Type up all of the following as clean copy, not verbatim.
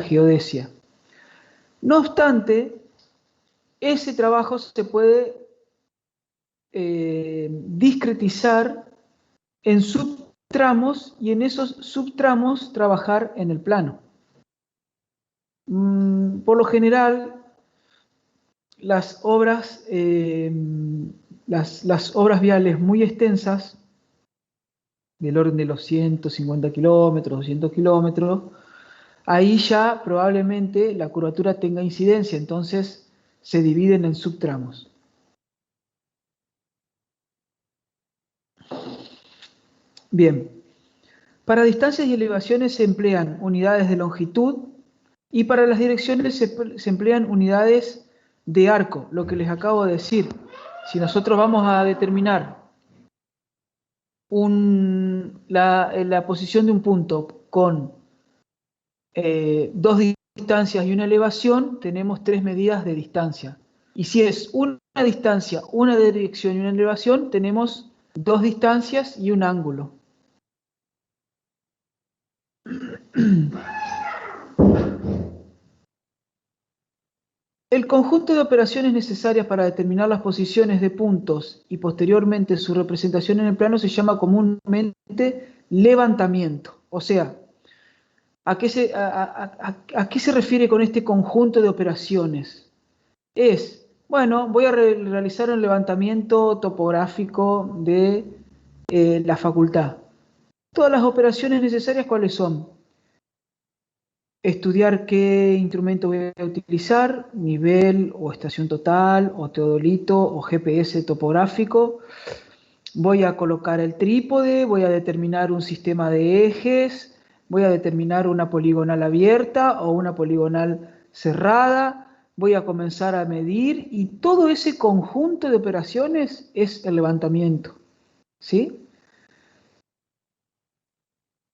geodesia. No obstante, ese trabajo se puede discretizar en subtramos y en esos subtramos trabajar en el plano. Por lo general, las obras viales muy extensas, del orden de los 150 kilómetros, 200 kilómetros, ahí ya probablemente la curvatura tenga incidencia, entonces se dividen en subtramos. Bien, para distancias y elevaciones se emplean unidades de longitud y para las direcciones se emplean unidades de arco, lo que les acabo de decir. Si nosotros vamos a determinar la posición de un punto con dos distancias y una elevación, tenemos 3 medidas de distancia. Y si es una distancia, una dirección y una elevación, tenemos 2 distancias y un ángulo. El conjunto de operaciones necesarias para determinar las posiciones de puntos y posteriormente su representación en el plano se llama comúnmente levantamiento. O sea, ¿a qué se refiere con este conjunto de operaciones? Bueno, voy a realizar un levantamiento topográfico de la facultad. Todas las operaciones necesarias, ¿cuáles son? Estudiar qué instrumento voy a utilizar, nivel o estación total, o teodolito, o GPS topográfico. Voy a colocar el trípode, voy a determinar un sistema de ejes, voy a determinar una poligonal abierta o una poligonal cerrada, voy a comenzar a medir y todo ese conjunto de operaciones es el levantamiento, ¿sí?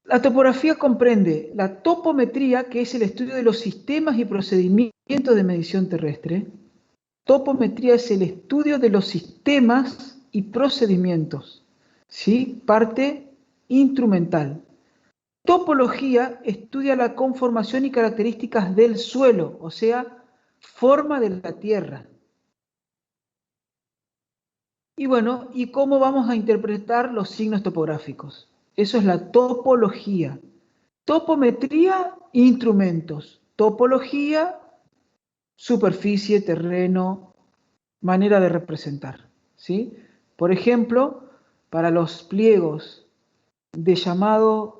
La topografía comprende la topometría, que es el estudio de los sistemas y procedimientos de medición terrestre. Topometría es el estudio de los sistemas y procedimientos, ¿sí? Parte instrumental. Topología estudia la conformación y características del suelo, o sea, forma de la tierra. Y bueno, ¿y cómo vamos a interpretar los signos topográficos? Eso es la topología. Topometría, instrumentos. Topología, superficie, terreno, manera de representar, ¿sí? Por ejemplo, para los pliegos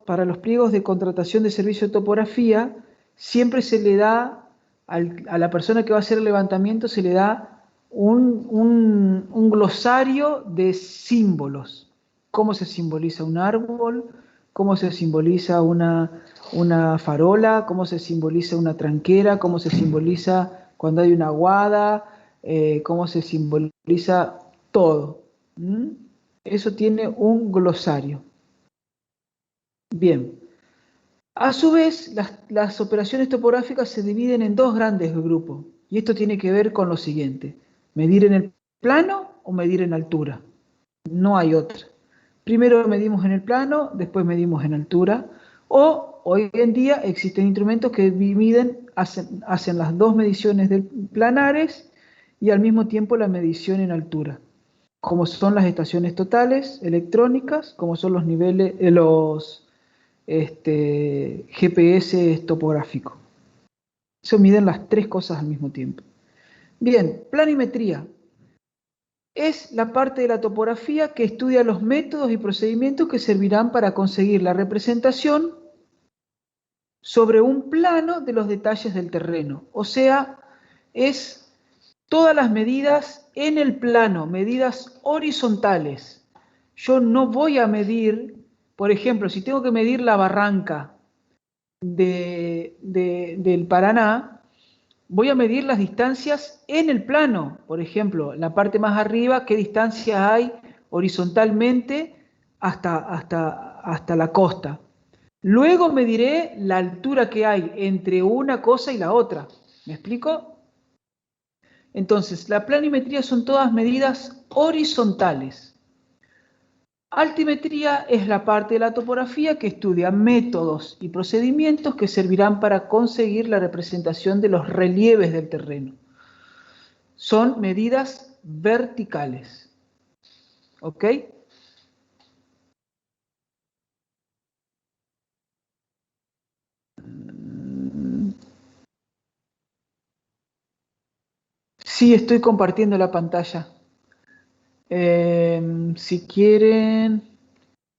para los pliegos de contratación de servicio de topografía, siempre se le da a la persona que va a hacer el levantamiento, se le da un glosario de símbolos. Cómo se simboliza un árbol, cómo se simboliza una farola, cómo se simboliza una tranquera, cómo se simboliza cuando hay una aguada, cómo se simboliza todo. Eso tiene un glosario. Bien. A su vez, las operaciones topográficas se dividen en 2 grandes grupos. Y esto tiene que ver con lo siguiente. Medir en el plano o medir en altura. No hay otra. Primero medimos en el plano, después medimos en altura. O hoy en día existen instrumentos que hacen las 2 mediciones planares y al mismo tiempo la medición en altura, como son las estaciones totales electrónicas, como son los niveles, GPS topográfico. Eso miden las 3 cosas al mismo tiempo. Bien, planimetría. Es la parte de la topografía que estudia los métodos y procedimientos que servirán para conseguir la representación sobre un plano de los detalles del terreno. O sea, es todas las medidas en el plano, medidas horizontales. Yo no voy a medir, por ejemplo, si tengo que medir la barranca del Paraná, voy a medir las distancias en el plano. Por ejemplo, la parte más arriba, qué distancia hay horizontalmente hasta la costa. Luego mediré la altura que hay entre una cosa y la otra. ¿Me explico? Entonces, la planimetría son todas medidas horizontales. Altimetría es la parte de la topografía que estudia métodos y procedimientos que servirán para conseguir la representación de los relieves del terreno. Son medidas verticales. ¿Ok? Sí, estoy compartiendo la pantalla. Si quieren,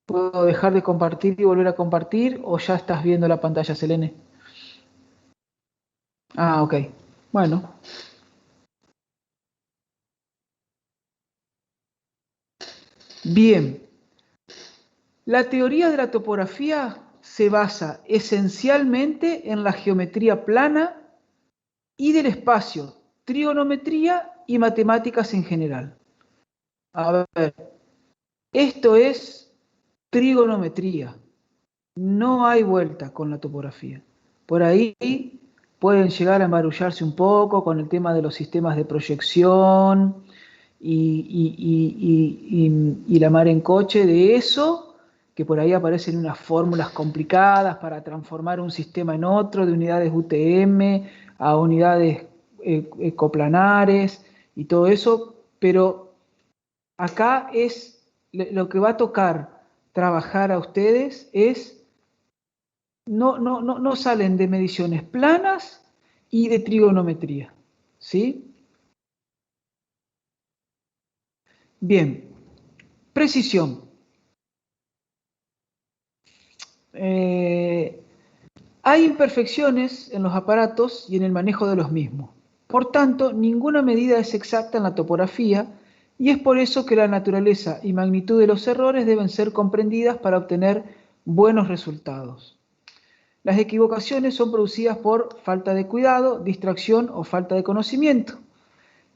puedo dejar de compartir y volver a compartir, o ya estás viendo la pantalla, Selene. Ah, ok. Bueno. Bien. La teoría de la topografía se basa esencialmente en la geometría plana y del espacio, trigonometría y matemáticas en general. A ver, esto es trigonometría. No hay vuelta con la topografía. Por ahí pueden llegar a embarullarse un poco con el tema de los sistemas de proyección y la mar en coche de eso, que por ahí aparecen unas fórmulas complicadas para transformar un sistema en otro, de unidades UTM a unidades coplanares y todo eso, pero acá es lo que va a tocar trabajar a ustedes es no salen de mediciones planas y de trigonometría, ¿sí? Bien, precisión. Eh, Hay imperfecciones en los aparatos y en el manejo de los mismos. Por tanto, ninguna medida es exacta en la topografía y es por eso que la naturaleza y magnitud de los errores deben ser comprendidas para obtener buenos resultados. Las equivocaciones son producidas por falta de cuidado, distracción o falta de conocimiento.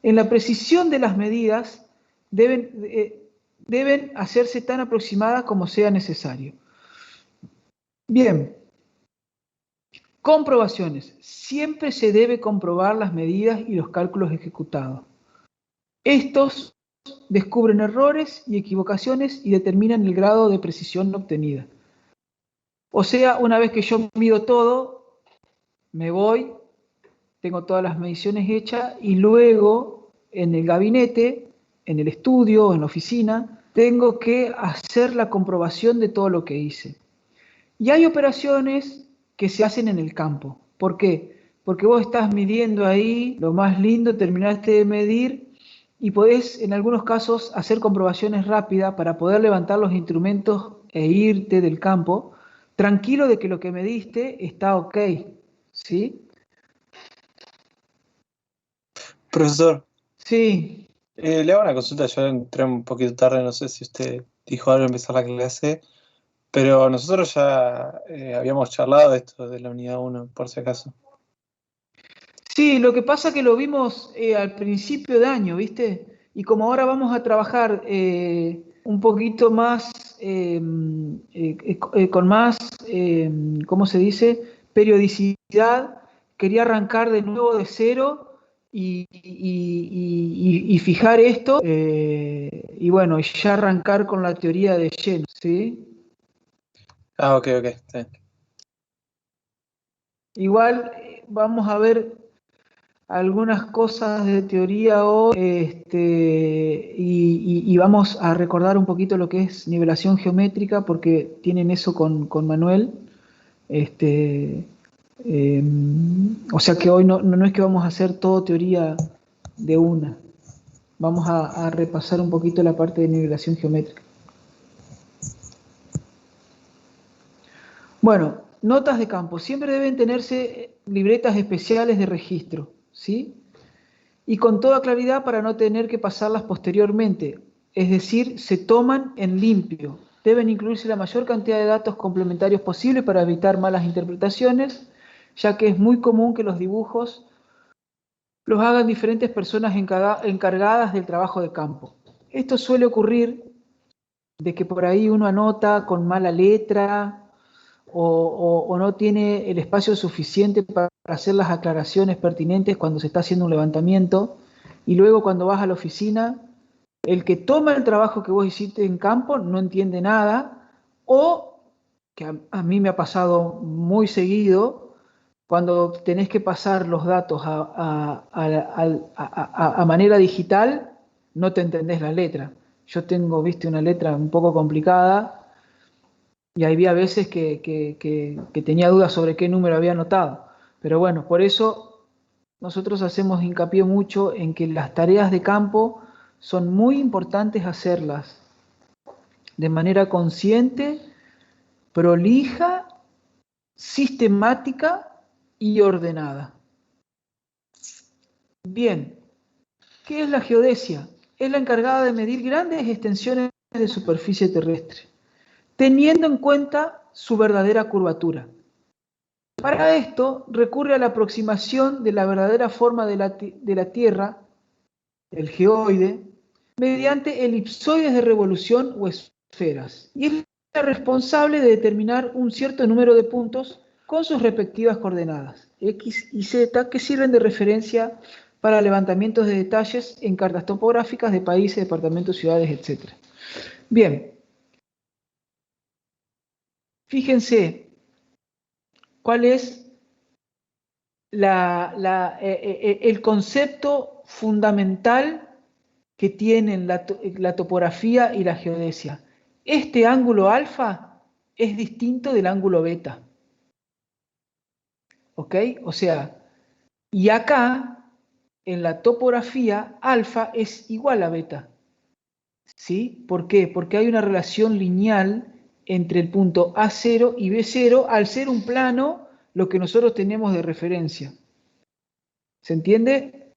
En la precisión de las medidas deben hacerse tan aproximadas como sea necesario. Bien, comprobaciones. Siempre se debe comprobar las medidas y los cálculos ejecutados. Estos descubren errores y equivocaciones y determinan el grado de precisión obtenida. O sea, una vez que yo mido todo, me voy, tengo todas las mediciones hechas y luego en el gabinete, en el estudio, en la oficina, tengo que hacer la comprobación de todo lo que hice. Y hay operaciones que se hacen en el campo. ¿Por qué? Porque vos estás midiendo ahí lo más lindo, terminaste de medir y podés en algunos casos hacer comprobaciones rápidas para poder levantar los instrumentos e irte del campo tranquilo de que lo que mediste está ok, ¿sí? Profesor, Sí, le hago una consulta, yo entré un poquito tarde, no sé si usted dijo algo al empezar la clase, pero nosotros ya habíamos charlado de esto de la unidad uno, por si acaso. sí, lo que pasa que lo vimos al principio de año, ¿viste? Y como ahora vamos a trabajar un poquito más, con más, ¿cómo se dice? Periodicidad, quería arrancar de nuevo de cero y fijar esto, y bueno, ya arrancar con la teoría de lleno, ¿sí? Ah, ok, ok, está bien. Igual vamos a ver algunas cosas de teoría hoy, y vamos a recordar un poquito lo que es nivelación geométrica, porque tienen eso con Manuel. Este, eh, o sea que hoy no es que vamos a hacer todo teoría de una. Vamos a repasar un poquito la parte de nivelación geométrica. Bueno, notas de campo. Siempre deben tenerse libretas especiales de registro, ¿sí? Y con toda claridad para no tener que pasarlas posteriormente, es decir, se toman en limpio. Deben incluirse la mayor cantidad de datos complementarios posible para evitar malas interpretaciones, ya que es muy común que los dibujos los hagan diferentes personas encargadas del trabajo de campo. Esto suele ocurrir de que por ahí uno anota con mala letra o no tiene el espacio suficiente para hacer las aclaraciones pertinentes cuando se está haciendo un levantamiento y luego cuando vas a la oficina El que toma el trabajo que vos hiciste en campo no entiende nada, o que a mí me ha pasado muy seguido, cuando tenés que pasar los datos a manera digital, no te entendés la letra. Yo tengo, viste, una letra un poco complicada y había veces que tenía dudas sobre qué número había anotado. Pero bueno, por eso nosotros hacemos hincapié mucho en que las tareas de campo son muy importantes hacerlas de manera consciente, prolija, sistemática y ordenada. Bien, ¿qué es la geodesia? Es la encargada de medir grandes extensiones de superficie terrestre, teniendo en cuenta su verdadera curvatura. Para esto recurre a la aproximación de la verdadera forma de la Tierra, el geoide, mediante elipsoides de revolución o esferas, y es la responsable de determinar un cierto número de puntos con sus respectivas coordenadas, X y Z, que sirven de referencia para levantamientos de detalles en cartas topográficas de países, departamentos, ciudades, etc. Bien, fíjense cuál es el concepto fundamental que tienen la topografía y la geodesia. Este ángulo alfa es distinto del ángulo beta. ¿Ok? O sea, y acá, en la topografía, alfa es igual a beta. ¿Sí? ¿Por qué? Porque hay una relación lineal entre el punto A0 y B0 al ser un plano lo que nosotros tenemos de referencia. ¿Se entiende?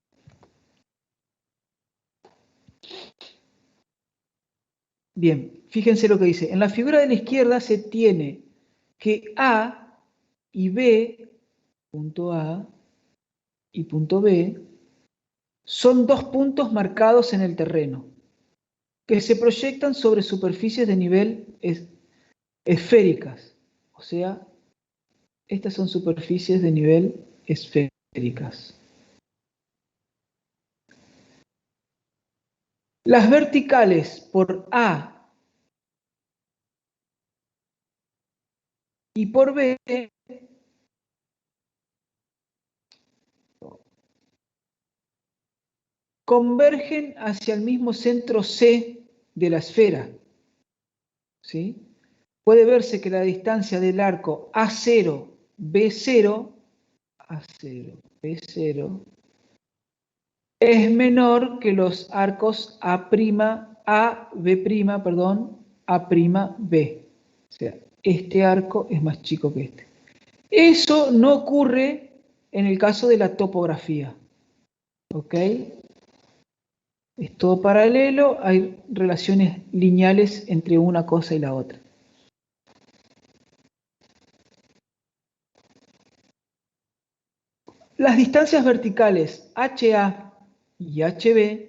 Bien, fíjense lo que dice. En la figura de la izquierda se tiene que A y B, punto A y punto B, son dos puntos marcados en el terreno, que se proyectan sobre superficies de nivel esféricas. O sea, estas son superficies de nivel esféricas. Las verticales por A y por B convergen hacia el mismo centro C de la esfera. ¿Sí? Puede verse que la distancia del arco A0, B0, A0, B0, es menor que los arcos A', B', perdón, A'B. O sea, este arco es más chico que este. Eso no ocurre en el caso de la topografía. ¿Ok? Es todo paralelo, hay relaciones lineales entre una cosa y la otra. Las distancias verticales HA y HB,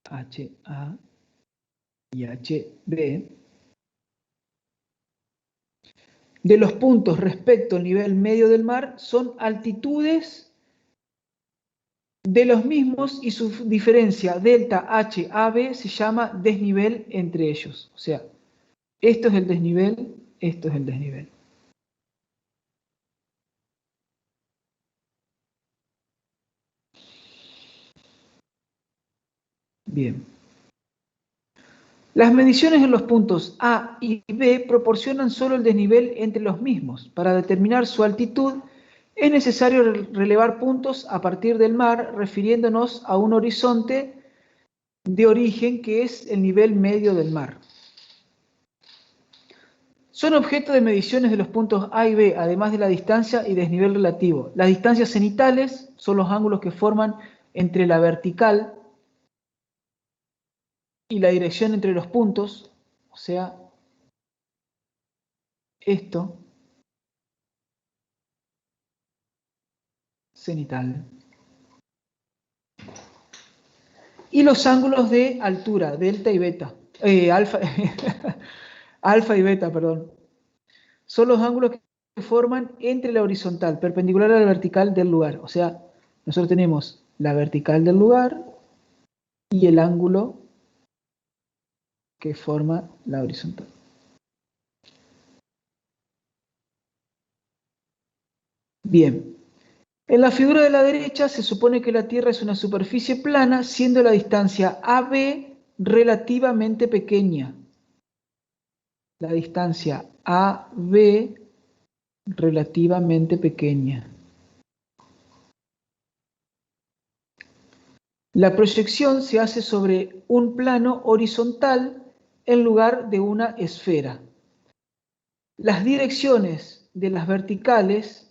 HA y HB, de los puntos respecto al nivel medio del mar son altitudes de los mismos y su diferencia delta HAB se llama desnivel entre ellos. O sea, esto es el desnivel, esto es el desnivel. Bien. Las mediciones en los puntos A y B proporcionan solo el desnivel entre los mismos. Para determinar su altitud es necesario relevar puntos a partir del mar, refiriéndonos a un horizonte de origen que es el nivel medio del mar. Son objeto de mediciones de los puntos A y B, además de la distancia y desnivel relativo. Las distancias cenitales son los ángulos que forman entre la vertical y la dirección entre los puntos, o sea, esto, cenital. Y los ángulos de altura, delta y beta, alfa, alfa y beta, perdón, son los ángulos que forman entre la horizontal, perpendicular a la vertical del lugar. O sea, nosotros tenemos la vertical del lugar y el ángulo que forma la horizontal. Bien, en la figura de la derecha se supone que la Tierra es una superficie plana, siendo la distancia AB relativamente pequeña. La distancia AB relativamente pequeña. La proyección se hace sobre un plano horizontal en lugar de una esfera. Las direcciones de las verticales,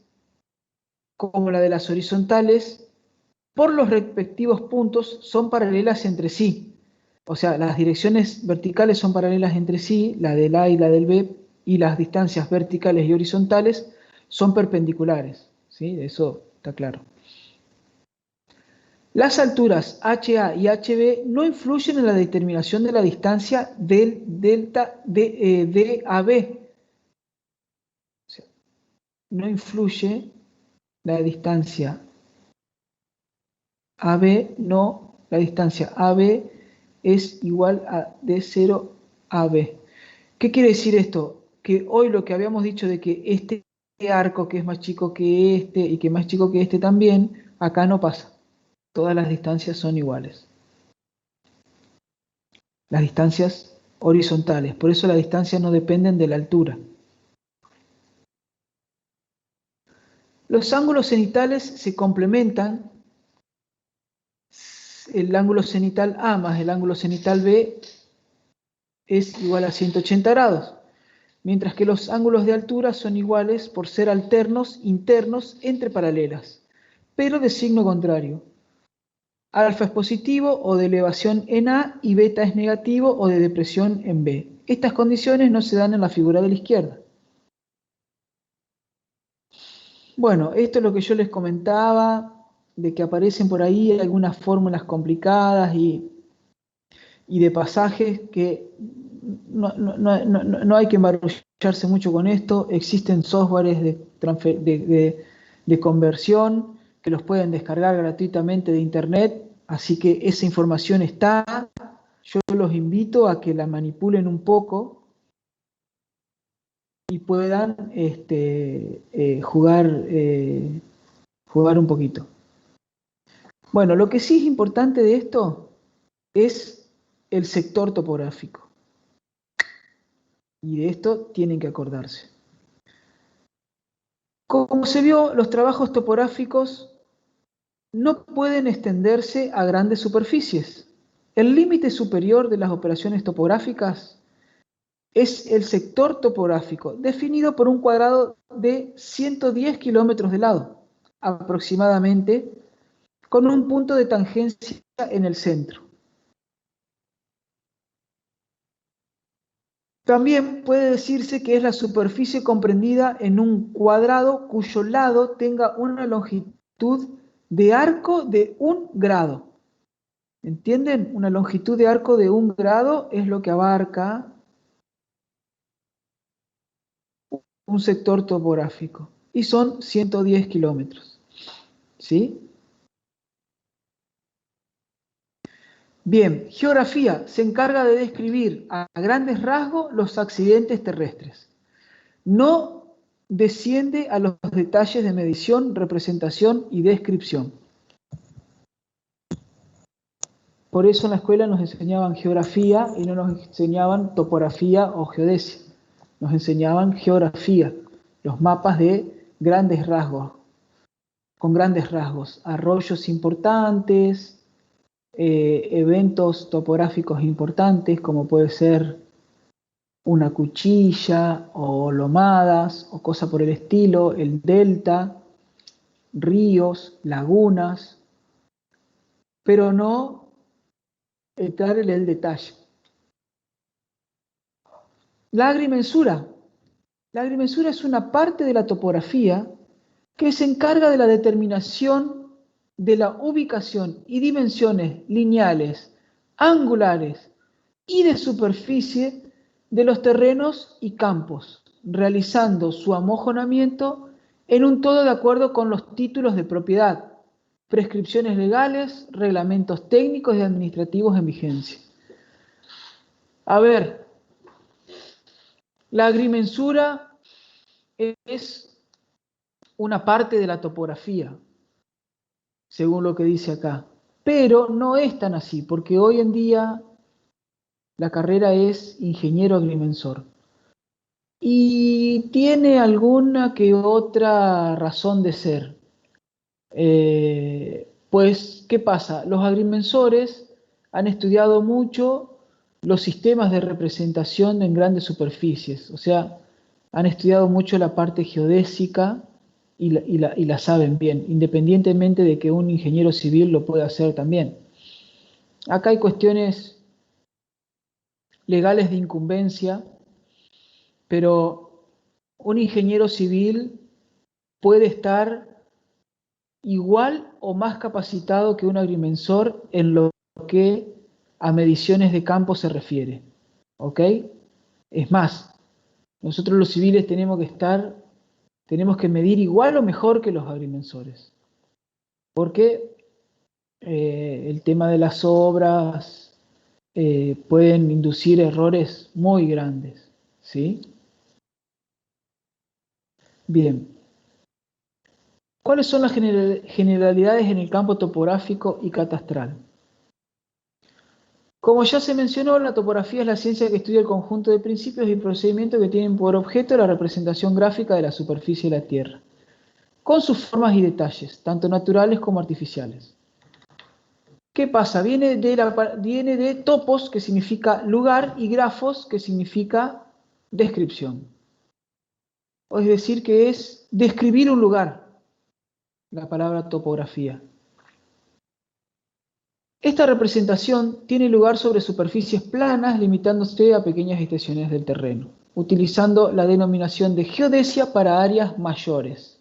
como la de las horizontales, por los respectivos puntos son paralelas entre sí. O sea, las direcciones verticales son paralelas entre sí, la del A y la del B, y las distancias verticales y horizontales son perpendiculares. ¿Sí? Eso está claro. Las alturas HA y HB no influyen en la determinación de la distancia del delta de AB. O sea, no influye la distancia AB, no, la distancia AB es igual a D0 AB. ¿Qué quiere decir esto? Que hoy lo que habíamos dicho de que este arco que es más chico que este y que más chico que este también, acá no pasa. Todas las distancias son iguales. Las distancias horizontales. Por eso las distancias no dependen de la altura. Los ángulos cenitales se complementan. El ángulo cenital A más el ángulo cenital B es igual a 180 grados, mientras que los ángulos de altura son iguales por ser alternos internos entre paralelas, pero de signo contrario. Alfa es positivo o de elevación en A y beta es negativo o de depresión en B. Estas condiciones no se dan en la figura de la izquierda. Bueno, esto es lo que yo les comentaba, de que aparecen por ahí algunas fórmulas complicadas y de pasajes que no hay que embarullarse mucho con esto. Existen softwares de conversión que los pueden descargar gratuitamente de internet, así que esa información está. Yo los invito a que la manipulen un poco y puedan jugar un poquito. Bueno, lo que sí es importante de esto es el sector topográfico. Y de esto tienen que acordarse. Como se vio, los trabajos topográficos no pueden extenderse a grandes superficies. El límite superior de las operaciones topográficas es el sector topográfico, definido por un cuadrado de 110 kilómetros de lado, aproximadamente, con un punto de tangencia en el centro. También puede decirse que es la superficie comprendida en un cuadrado cuyo lado tenga una longitud de arco de 1 grado. ¿Entienden? Una longitud de arco de 1 grado es lo que abarca un sector topográfico. Y son 110 kilómetros. ¿Sí? Bien, geografía se encarga de describir a grandes rasgos los accidentes terrestres. No desciende a los detalles de medición, representación y descripción. Por eso en la escuela nos enseñaban geografía y no nos enseñaban topografía o geodesia. Nos enseñaban geografía, los mapas de grandes rasgos, con grandes rasgos, arroyos importantes, eventos topográficos importantes, como puede ser una cuchilla o lomadas o cosa por el estilo, el delta, ríos, lagunas, pero no entrar en el detalle. La agrimensura. La agrimensura es una parte de la topografía que se encarga de la determinación de la ubicación y dimensiones lineales, angulares y de superficie de los terrenos y campos, realizando su amojonamiento en un todo de acuerdo con los títulos de propiedad. prescripciones legales, reglamentos técnicos y administrativos en vigencia. A ver, la agrimensura es una parte de la topografía, según lo que dice acá. Pero no es tan así, porque hoy en día la carrera es ingeniero agrimensor. Y tiene alguna que otra razón de ser. Pues, ¿qué pasa? Los agrimensores han estudiado mucho los sistemas de representación en grandes superficies, o sea, han estudiado mucho la parte geodésica y la saben bien, independientemente de que un ingeniero civil lo pueda hacer también. Acá hay cuestiones legales de incumbencia, pero un ingeniero civil puede estar igual o más capacitado que un agrimensor en lo que a mediciones de campo se refiere. ¿Ok? Es más, nosotros los civiles tenemos que medir igual o mejor que los agrimensores. Porque el tema de las obras pueden inducir errores muy grandes. ¿Sí? Bien. ¿Cuáles son las generalidades en el campo topográfico y catastral? Como ya se mencionó, la topografía es la ciencia que estudia el conjunto de principios y procedimientos que tienen por objeto la representación gráfica de la superficie de la Tierra, con sus formas y detalles, tanto naturales como artificiales. ¿Qué pasa? Viene de topos, que significa lugar, y grafos, que significa descripción. Es decir, que es describir un lugar, la palabra topografía. Esta representación tiene lugar sobre superficies planas, limitándose a pequeñas extensiones del terreno, utilizando la denominación de geodesia para áreas mayores.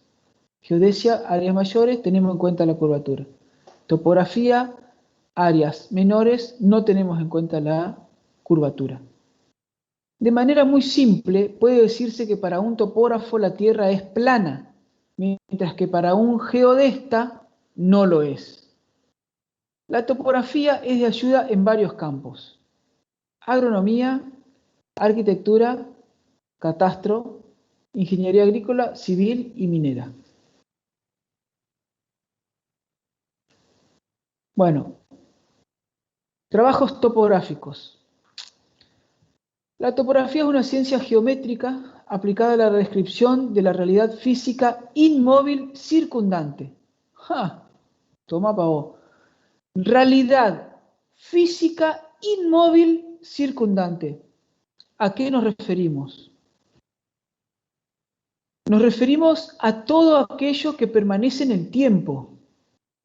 Geodesia, áreas mayores, tenemos en cuenta la curvatura. Topografía, áreas menores, no tenemos en cuenta la curvatura. De manera muy simple, puede decirse que para un topógrafo la Tierra es plana, mientras que para un geodesta no lo es. La topografía es de ayuda en varios campos: agronomía, arquitectura, catastro, ingeniería agrícola, civil y minera. Bueno, trabajos topográficos. La topografía es una ciencia geométrica aplicada a la descripción de la realidad física inmóvil circundante. ¡Ja! Toma pa' vos. Realidad física inmóvil circundante. ¿A qué nos referimos? Nos referimos a todo aquello que permanece en el tiempo.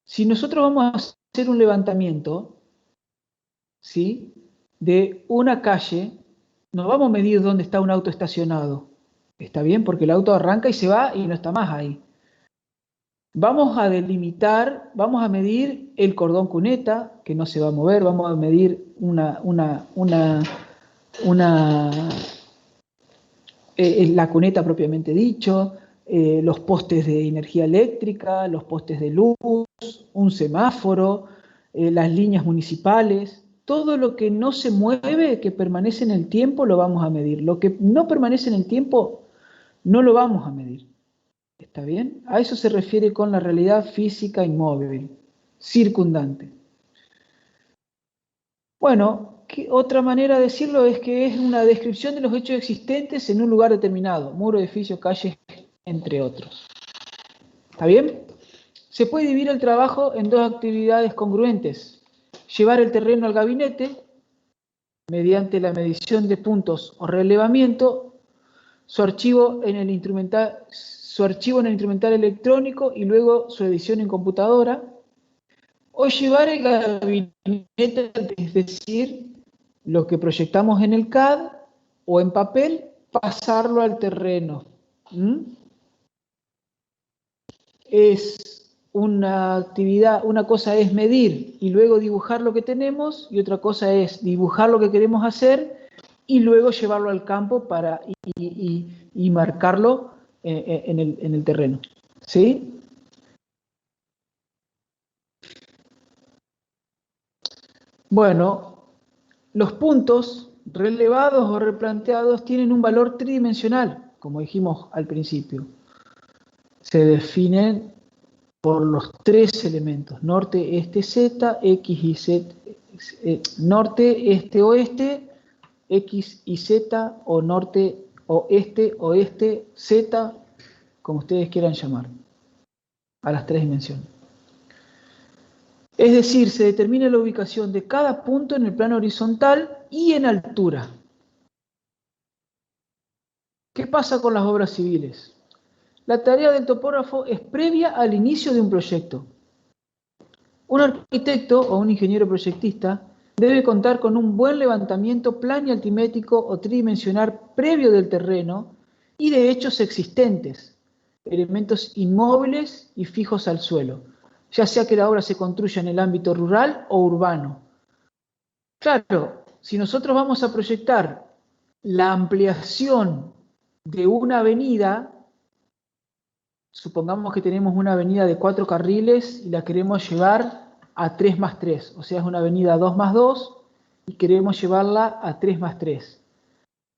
Si nosotros vamos a hacer un levantamiento, ¿sí?, de una calle, no vamos a medir dónde está un auto estacionado. ¿Está bien? Porque el auto arranca y se va y no está más ahí. Vamos a delimitar, vamos a medir el cordón cuneta, que no se va a mover, vamos a medir la cuneta propiamente dicho, los postes de energía eléctrica, los postes de luz, un semáforo, las líneas municipales. Todo lo que no se mueve, que permanece en el tiempo, lo vamos a medir. Lo que no permanece en el tiempo, no lo vamos a medir. ¿Está bien? A eso se refiere con la realidad física inmóvil, circundante. Bueno, otra manera de decirlo es que es una descripción de los hechos existentes en un lugar determinado: muro, edificio, calles, entre otros. ¿Está bien? Se puede dividir el trabajo en dos actividades congruentes: llevar el terreno al gabinete, mediante la medición de puntos o relevamiento, su archivo en el instrumental electrónico y luego su edición en computadora, o llevar el gabinete, es decir, lo que proyectamos en el CAD o en papel, pasarlo al terreno. Es una actividad, una cosa es medir y luego dibujar lo que tenemos, y otra cosa es dibujar lo que queremos hacer y luego llevarlo al campo y marcarlo en el terreno. ¿Sí? Bueno, los puntos relevados o replanteados tienen un valor tridimensional, como dijimos al principio. Se definen por los tres elementos, norte, este, z, x y z, norte, este, oeste, x y z, o norte, oeste, z, como ustedes quieran llamar, a las tres dimensiones. Es decir, se determina la ubicación de cada punto en el plano horizontal y en altura. ¿Qué pasa con las obras civiles? La tarea del topógrafo es previa al inicio de un proyecto. Un arquitecto o un ingeniero proyectista debe contar con un buen levantamiento plan y altimétrico o tridimensional previo del terreno y de hechos existentes, elementos inmóviles y fijos al suelo, ya sea que la obra se construya en el ámbito rural o urbano. Claro, si nosotros vamos a proyectar la ampliación de una avenida, supongamos que tenemos una avenida de 4 carriles y la queremos llevar a 3+3, o sea, es una avenida 2+2 y queremos llevarla a 3+3.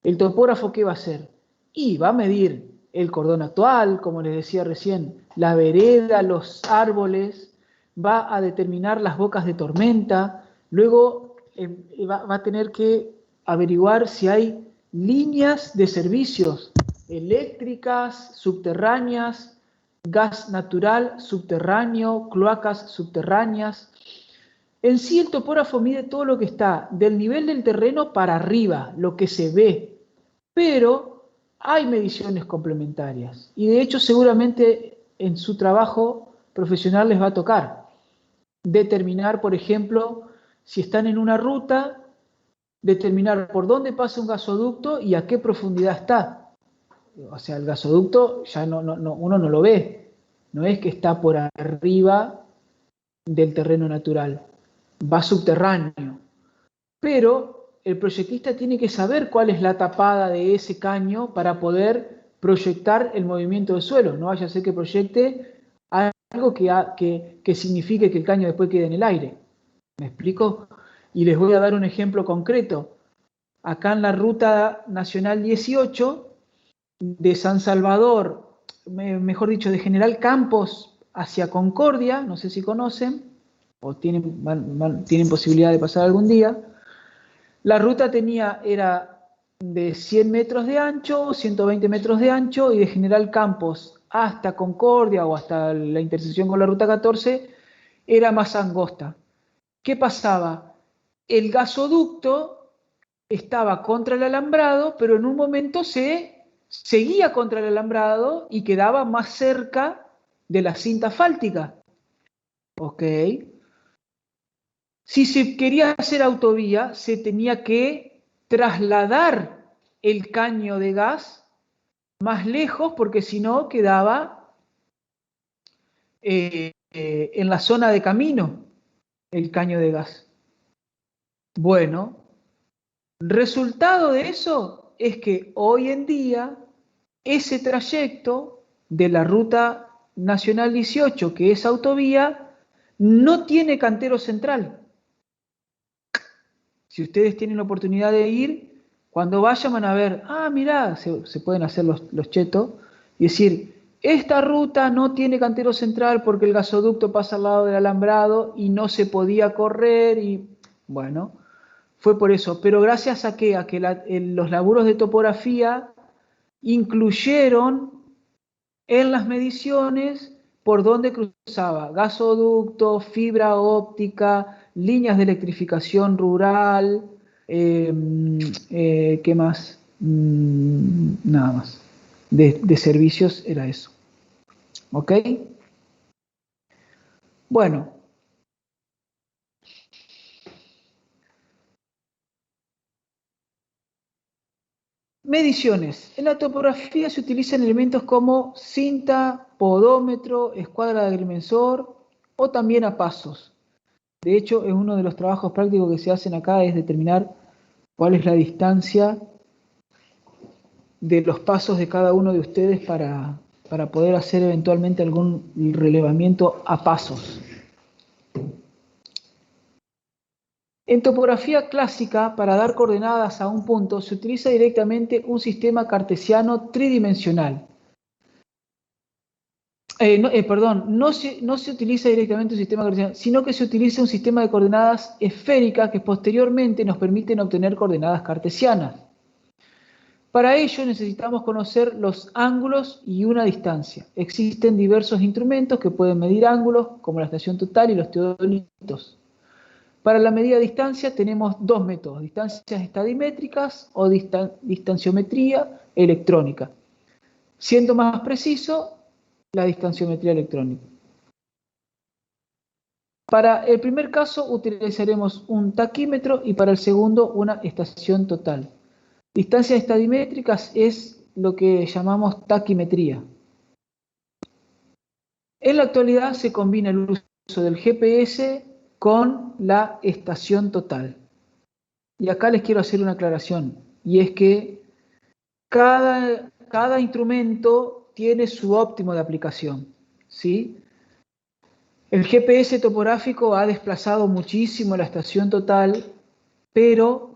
¿El topógrafo qué va a hacer? Y va a medir el cordón actual, como les decía recién, la vereda, los árboles, va a determinar las bocas de tormenta, luego va a tener que averiguar si hay líneas de servicios eléctricas, subterráneas, gas natural subterráneo, cloacas subterráneas. En sí el topógrafo mide todo lo que está del nivel del terreno para arriba, lo que se ve, pero hay mediciones complementarias y de hecho seguramente en su trabajo profesional les va a tocar determinar, por ejemplo, si están en una ruta, determinar por dónde pasa un gasoducto y a qué profundidad está. O sea, el gasoducto ya uno no lo ve, no es que está por arriba del terreno natural, va subterráneo. Pero el proyectista tiene que saber cuál es la tapada de ese caño para poder proyectar el movimiento del suelo. No vaya a ser que proyecte algo que signifique que el caño después quede en el aire. ¿Me explico? Y les voy a dar un ejemplo concreto. Acá en la Ruta Nacional 18, de San Salvador, mejor dicho, de General Campos hacia Concordia, no sé si conocen, o tienen posibilidad de pasar algún día. La ruta era de 100 metros de ancho, 120 metros de ancho, y de General Campos hasta Concordia o hasta la intersección con la ruta 14 era más angosta. ¿Qué pasaba? El gasoducto estaba contra el alambrado, pero en un momento se seguía contra el alambrado y quedaba más cerca de la cinta asfáltica. ¿Ok? Si se quería hacer autovía, se tenía que trasladar el caño de gas más lejos, porque si no quedaba en la zona de camino el caño de gas. Bueno, resultado de eso es que hoy en día ese trayecto de la Ruta Nacional 18, que es autovía, no tiene cantero central. Si ustedes tienen la oportunidad de ir, cuando vayan van a ver, mirá, se pueden hacer los chetos y decir, esta ruta no tiene cantero central porque el gasoducto pasa al lado del alambrado y no se podía correr y bueno, fue por eso. Pero gracias a que los laburos de topografía incluyeron en las mediciones por dónde cruzaba gasoducto, fibra óptica, líneas de electrificación rural, ¿qué más? Nada más. De servicios era eso. ¿Ok? Bueno. Mediciones. En la topografía se utilizan elementos como cinta, podómetro, escuadra de agrimensor o también a pasos. De hecho, es uno de los trabajos prácticos que se hacen acá es determinar cuál es la distancia de los pasos de cada uno de ustedes para poder hacer eventualmente algún relevamiento a pasos. En topografía clásica, para dar coordenadas a un punto, se utiliza directamente un sistema cartesiano tridimensional. No se utiliza directamente un sistema cartesiano, sino que se utiliza un sistema de coordenadas esféricas que posteriormente nos permiten obtener coordenadas cartesianas. Para ello necesitamos conocer los ángulos y una distancia. Existen diversos instrumentos que pueden medir ángulos, como la estación total y los teodolitos. Para la medida de distancia tenemos dos métodos: distancias estadimétricas o distanciometría electrónica. Siendo más preciso, la distanciometría electrónica. Para el primer caso utilizaremos un taquímetro y para el segundo una estación total. Distancias estadimétricas es lo que llamamos taquimetría. En la actualidad se combina el uso del GPS con la estación total. Y acá les quiero hacer una aclaración, y es que cada instrumento tiene su óptimo de aplicación, ¿sí? El GPS topográfico ha desplazado muchísimo la estación total, pero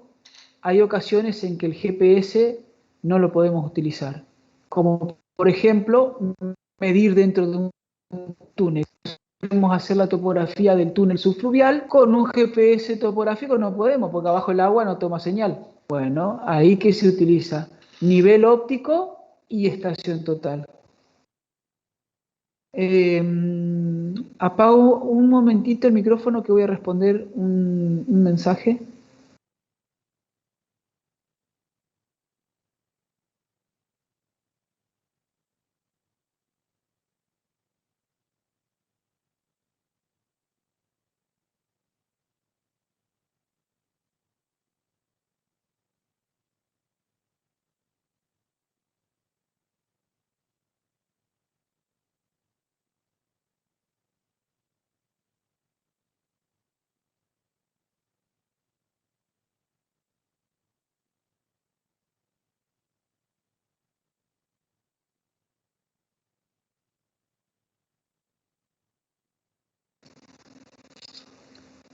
hay ocasiones en que el GPS no lo podemos utilizar, como por ejemplo medir dentro de un túnel. Podemos hacer la topografía del túnel subfluvial, con un GPS topográfico no podemos, porque abajo el agua no toma señal. Bueno, ahí que se utiliza nivel óptico y estación total. Apago un momentito el micrófono que voy a responder un mensaje.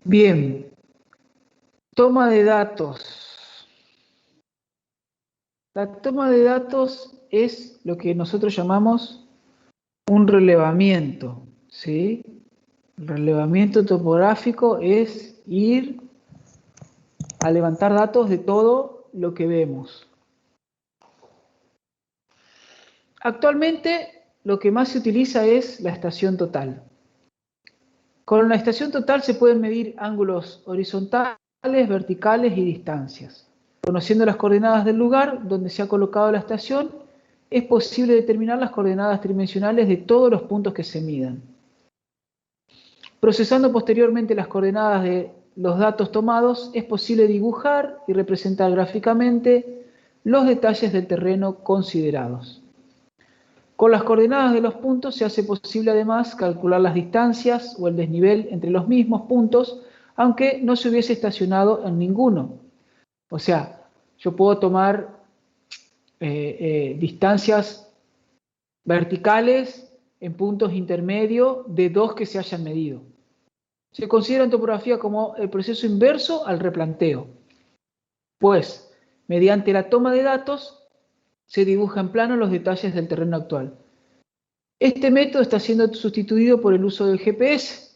Bien, toma de datos. La toma de datos es lo que nosotros llamamos un relevamiento, ¿sí? El relevamiento topográfico es ir a levantar datos de todo lo que vemos. Actualmente lo que más se utiliza es la estación total. Con la estación total se pueden medir ángulos horizontales, verticales y distancias. Conociendo las coordenadas del lugar donde se ha colocado la estación, es posible determinar las coordenadas tridimensionales de todos los puntos que se midan. Procesando posteriormente las coordenadas de los datos tomados, es posible dibujar y representar gráficamente los detalles del terreno considerados. Con las coordenadas de los puntos se hace posible además calcular las distancias o el desnivel entre los mismos puntos, aunque no se hubiese estacionado en ninguno. O sea, yo puedo tomar distancias verticales en puntos intermedios de dos que se hayan medido. Se considera en topografía como el proceso inverso al replanteo, pues mediante la toma de datos se dibuja en plano los detalles del terreno actual. Este método está siendo sustituido por el uso del GPS,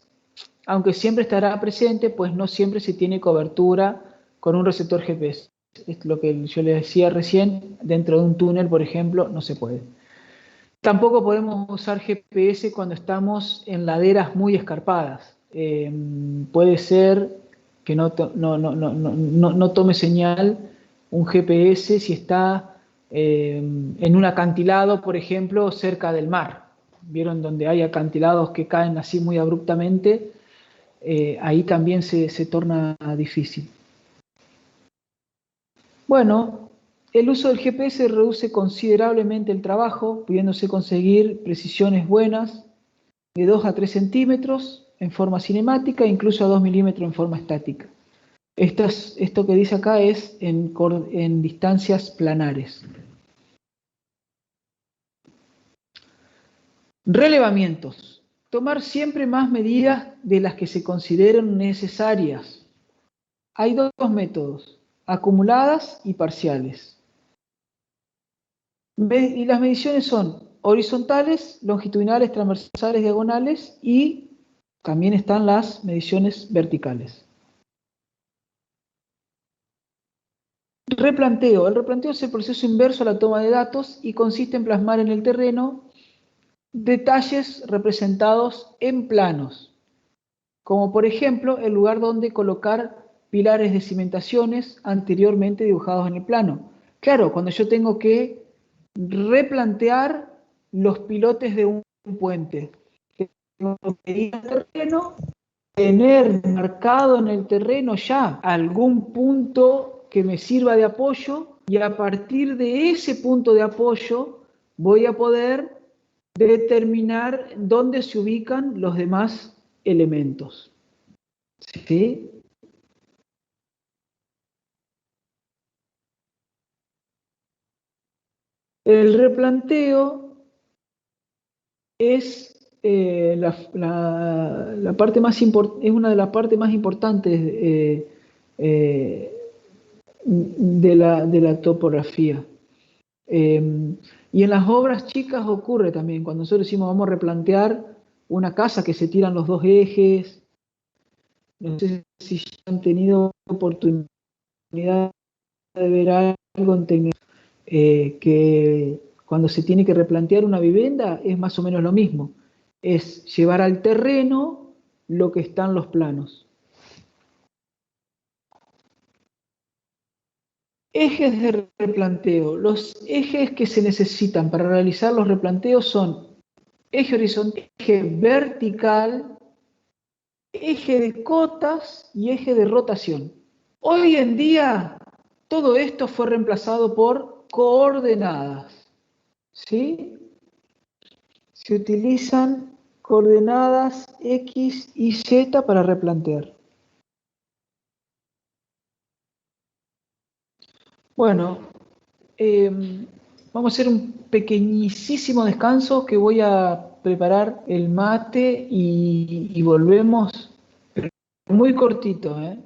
aunque siempre estará presente, pues no siempre se tiene cobertura con un receptor GPS. Es lo que yo les decía recién, dentro de un túnel, por ejemplo, no se puede. Tampoco podemos usar GPS cuando estamos en laderas muy escarpadas. Puede ser que no tome señal un GPS si está en un acantilado, por ejemplo, cerca del mar. ¿Vieron donde hay acantilados que caen así muy abruptamente? Ahí también se torna difícil. Bueno, el uso del GPS reduce considerablemente el trabajo, pudiéndose conseguir precisiones buenas de 2 a 3 centímetros en forma cinemática e incluso a 2 milímetros en forma estática. Esto que dice acá es en distancias planares. Relevamientos. Tomar siempre más medidas de las que se consideren necesarias. hay dos métodos, acumuladas y parciales. Y las mediciones son horizontales, longitudinales, transversales, diagonales, y también están las mediciones verticales. Replanteo. El replanteo es el proceso inverso a la toma de datos y consiste en plasmar en el terreno detalles representados en planos, como por ejemplo el lugar donde colocar pilares de cimentaciones anteriormente dibujados en el plano. Claro, cuando yo tengo que replantear los pilotes de un puente, tengo que ir al terreno, tener marcado en el terreno ya algún punto que me sirva de apoyo, y a partir de ese punto de apoyo voy a poder determinar dónde se ubican los demás elementos. ¿Sí? El replanteo es, la parte más es una de las partes más importantes eh, de la topografía. Y en las obras chicas ocurre también, cuando nosotros decimos vamos a replantear una casa que se tiran los dos ejes. No sé si ya han tenido oportunidad de ver algo en tecnología, que cuando se tiene que replantear una vivienda es más o menos lo mismo. Es llevar al terreno lo que está en los planos. Ejes de replanteo. Los ejes que se necesitan para realizar los replanteos son eje horizontal, eje vertical, eje de cotas y eje de rotación. Hoy en día todo esto fue reemplazado por coordenadas, ¿sí? Se utilizan coordenadas X y Z para replantear. Bueno, vamos a hacer un pequeñísimo descanso, que voy a preparar el mate y volvemos, pero muy cortito, ¿eh?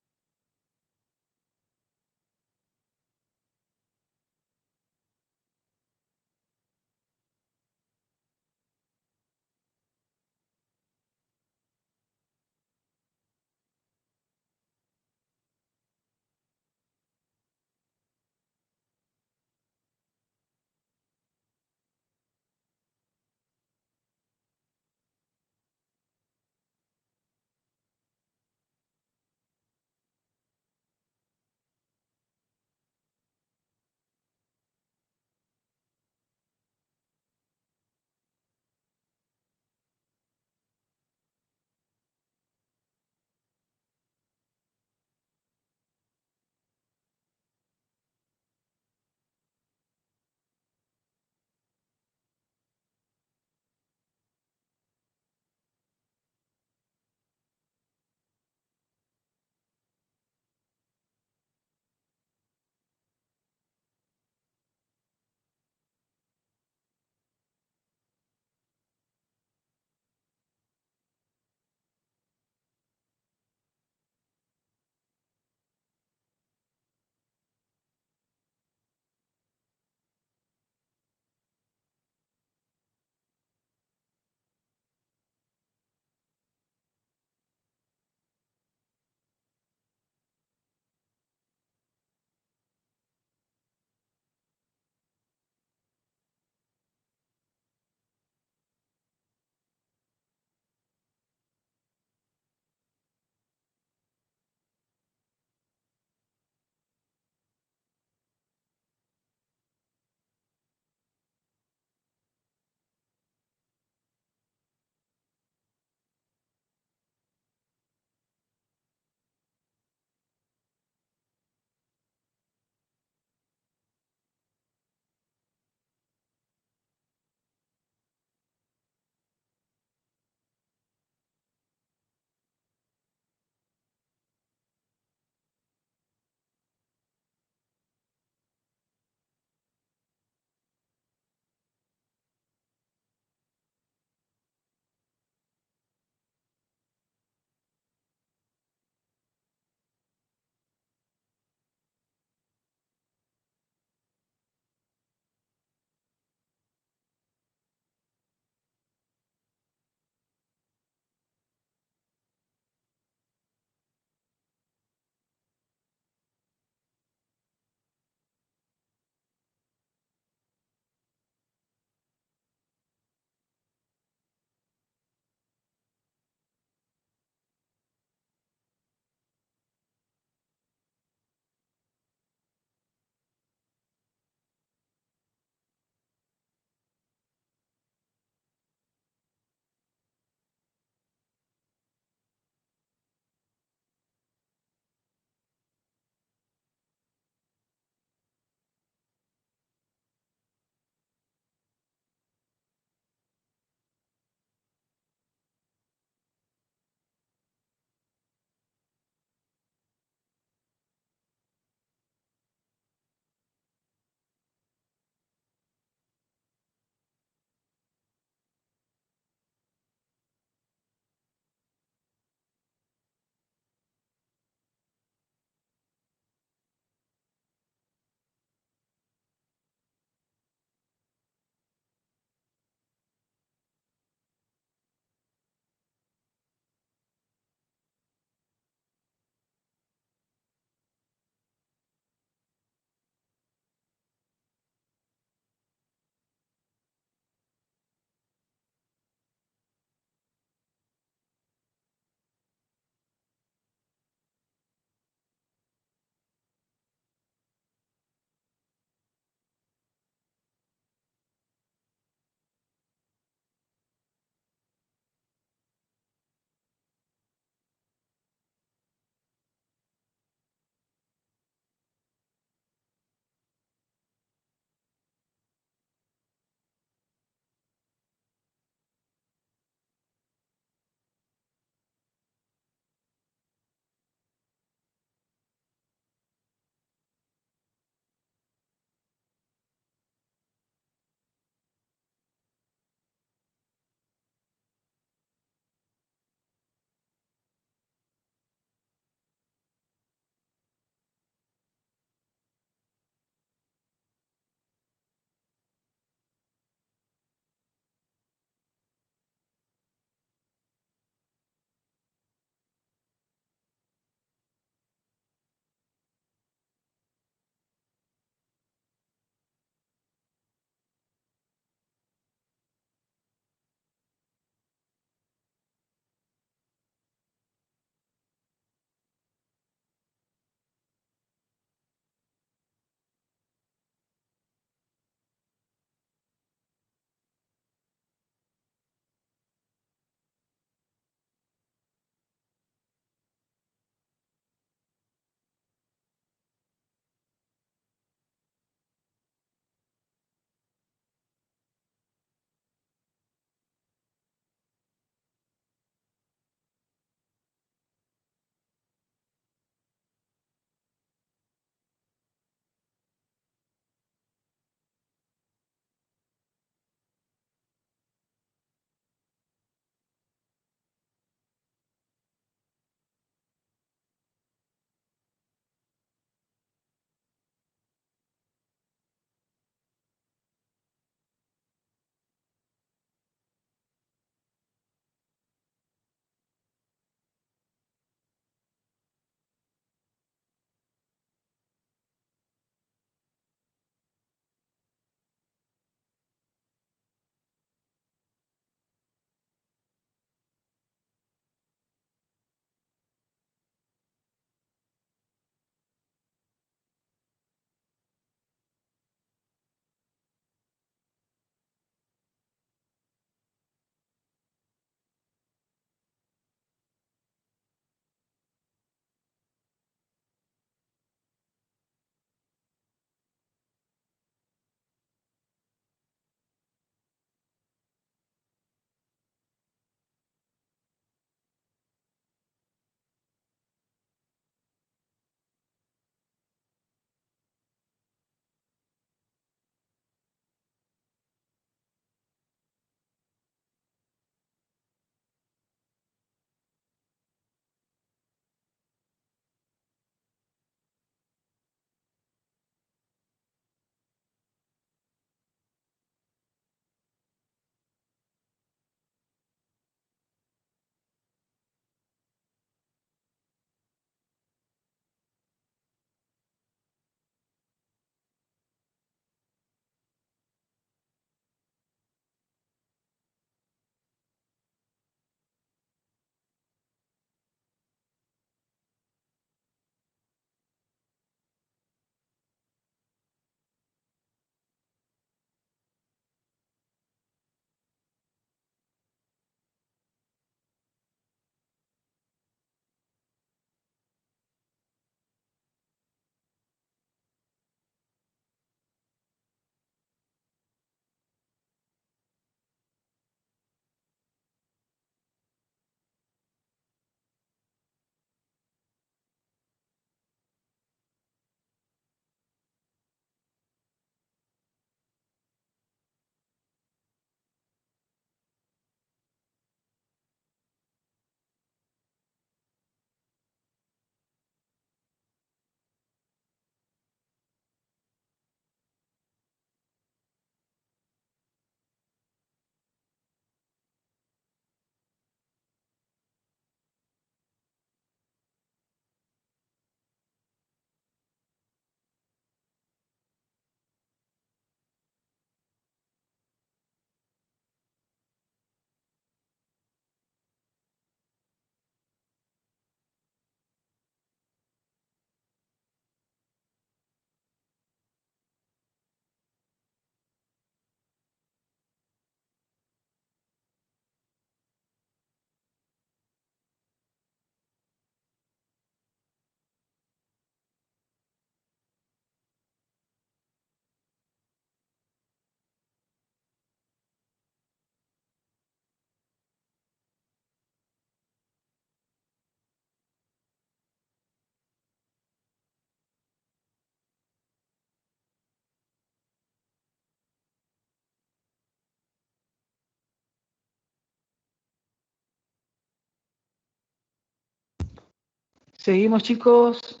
Seguimos, chicos.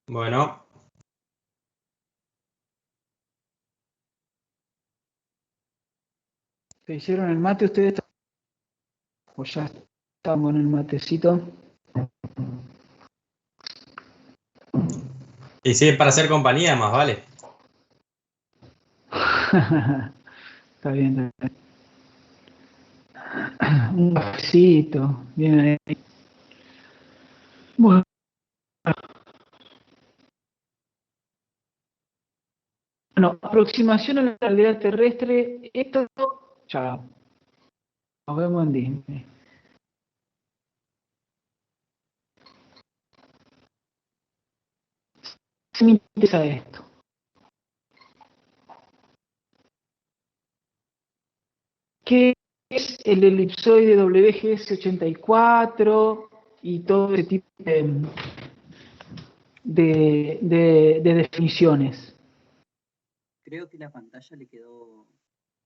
Bueno, ¿Se hicieron el mate ustedes? O ya estamos en el matecito. y sí, para hacer compañía, más vale. Está bien, está bien. Un cafecito. Bien ahí. Bueno, aproximación a la realidad terrestre. Esto, chao. Nos vemos en Disney. Se me interesa esto. ¿Qué es el elipsoide WGS84 y todo ese tipo de definiciones? Creo que la pantalla le quedó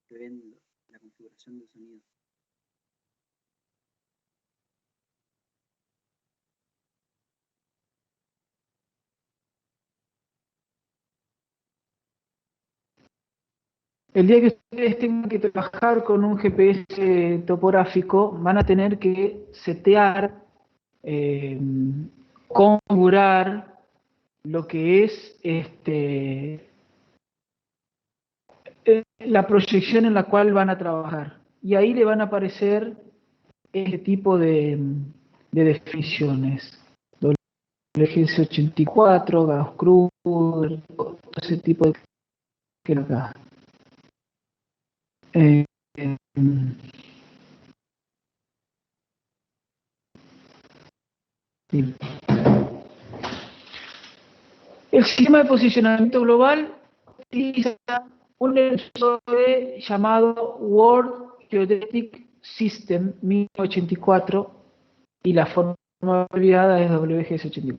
que ven la configuración del sonido. El día que ustedes tengan que trabajar con un GPS topográfico, van a tener que setear, configurar lo que es la proyección en la cual van a trabajar. Y ahí le van a aparecer este tipo de definiciones. WGS84, Gauss-Krüger, todo ese tipo de que acá. Eh, sí. El sistema de posicionamiento global utiliza un episodio llamado World Geodetic System 1084 y la forma olvidada es WGS84.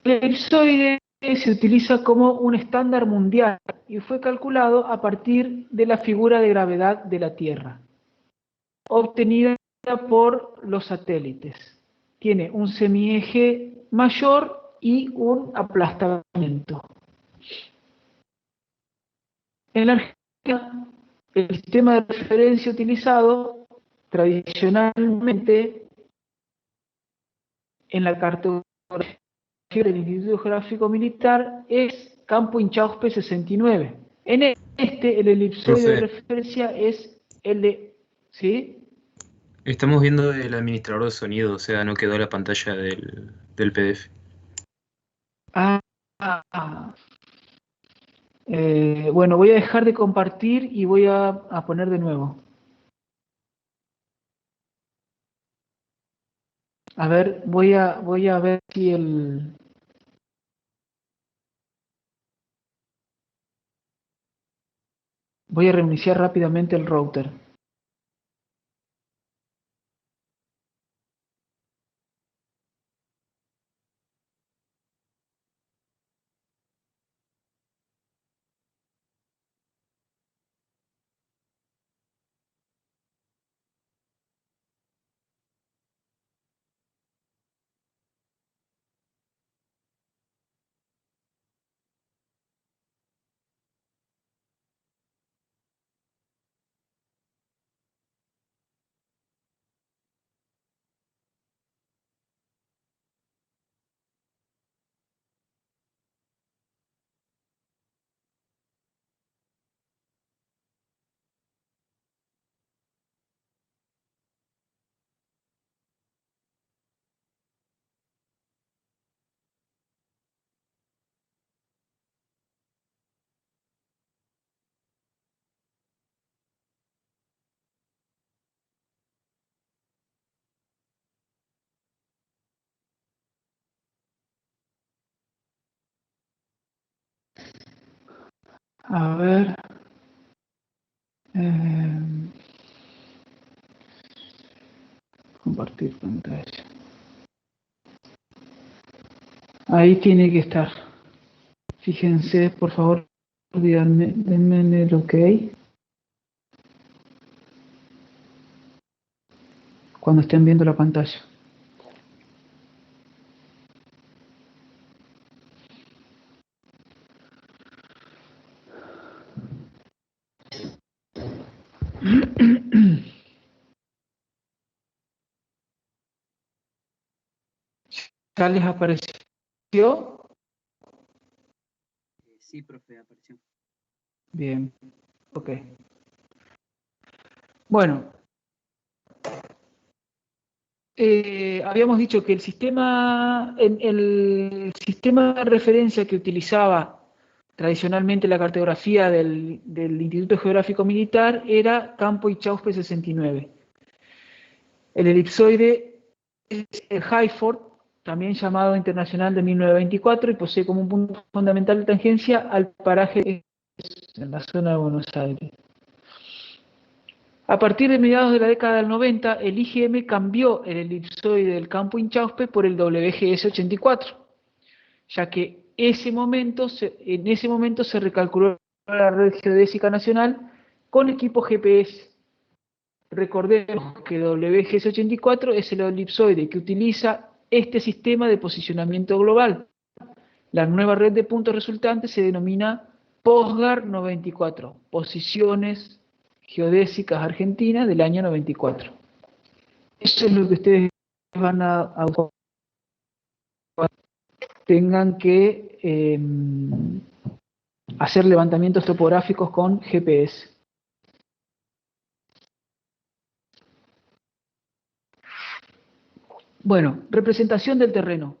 El elipsoide se utiliza como un estándar mundial y fue calculado a partir de la figura de gravedad de la Tierra, obtenida por los satélites. Tiene un semieje mayor y un aplastamiento. En la Argentina, el sistema de referencia utilizado tradicionalmente en la cartografía del Instituto Geográfico Militar es Campo Inchauspe 69. En el elipsoide de Profe, referencia es el de... ¿Sí? estamos viendo el administrador de sonido, o sea, no quedó la pantalla del PDF. Ah, bueno, voy a dejar de compartir y voy a poner de nuevo. A ver, voy a ver si voy a reiniciar rápidamente el router. A ver. Compartir pantalla. Ahí tiene que estar. Fíjense, por favor, denme el OK. cuando estén viendo la pantalla. ¿Ya les apareció? Sí, profe, apareció. Bien, ok. Bueno, habíamos dicho que el sistema de referencia que utilizaba tradicionalmente la cartografía del Instituto Geográfico Militar era Campo y Chauspe 69. El elipsoide es el Hayford, también llamado Internacional de 1924, y posee como un punto fundamental de tangencia al paraje en la zona de Buenos Aires. A partir de mediados de la década del 90, el IGM cambió el elipsoide del campo Inchauspe por el WGS 84, ya que en ese momento se recalculó la red geodésica nacional con equipo GPS. Recordemos que el WGS 84 es el elipsoide que utiliza este sistema de posicionamiento global. La nueva red de puntos resultante se denomina POSGAR 94, Posiciones Geodésicas Argentinas del año 94. Eso es lo que ustedes van a tengan que hacer levantamientos topográficos con GPS. Bueno, representación del terreno.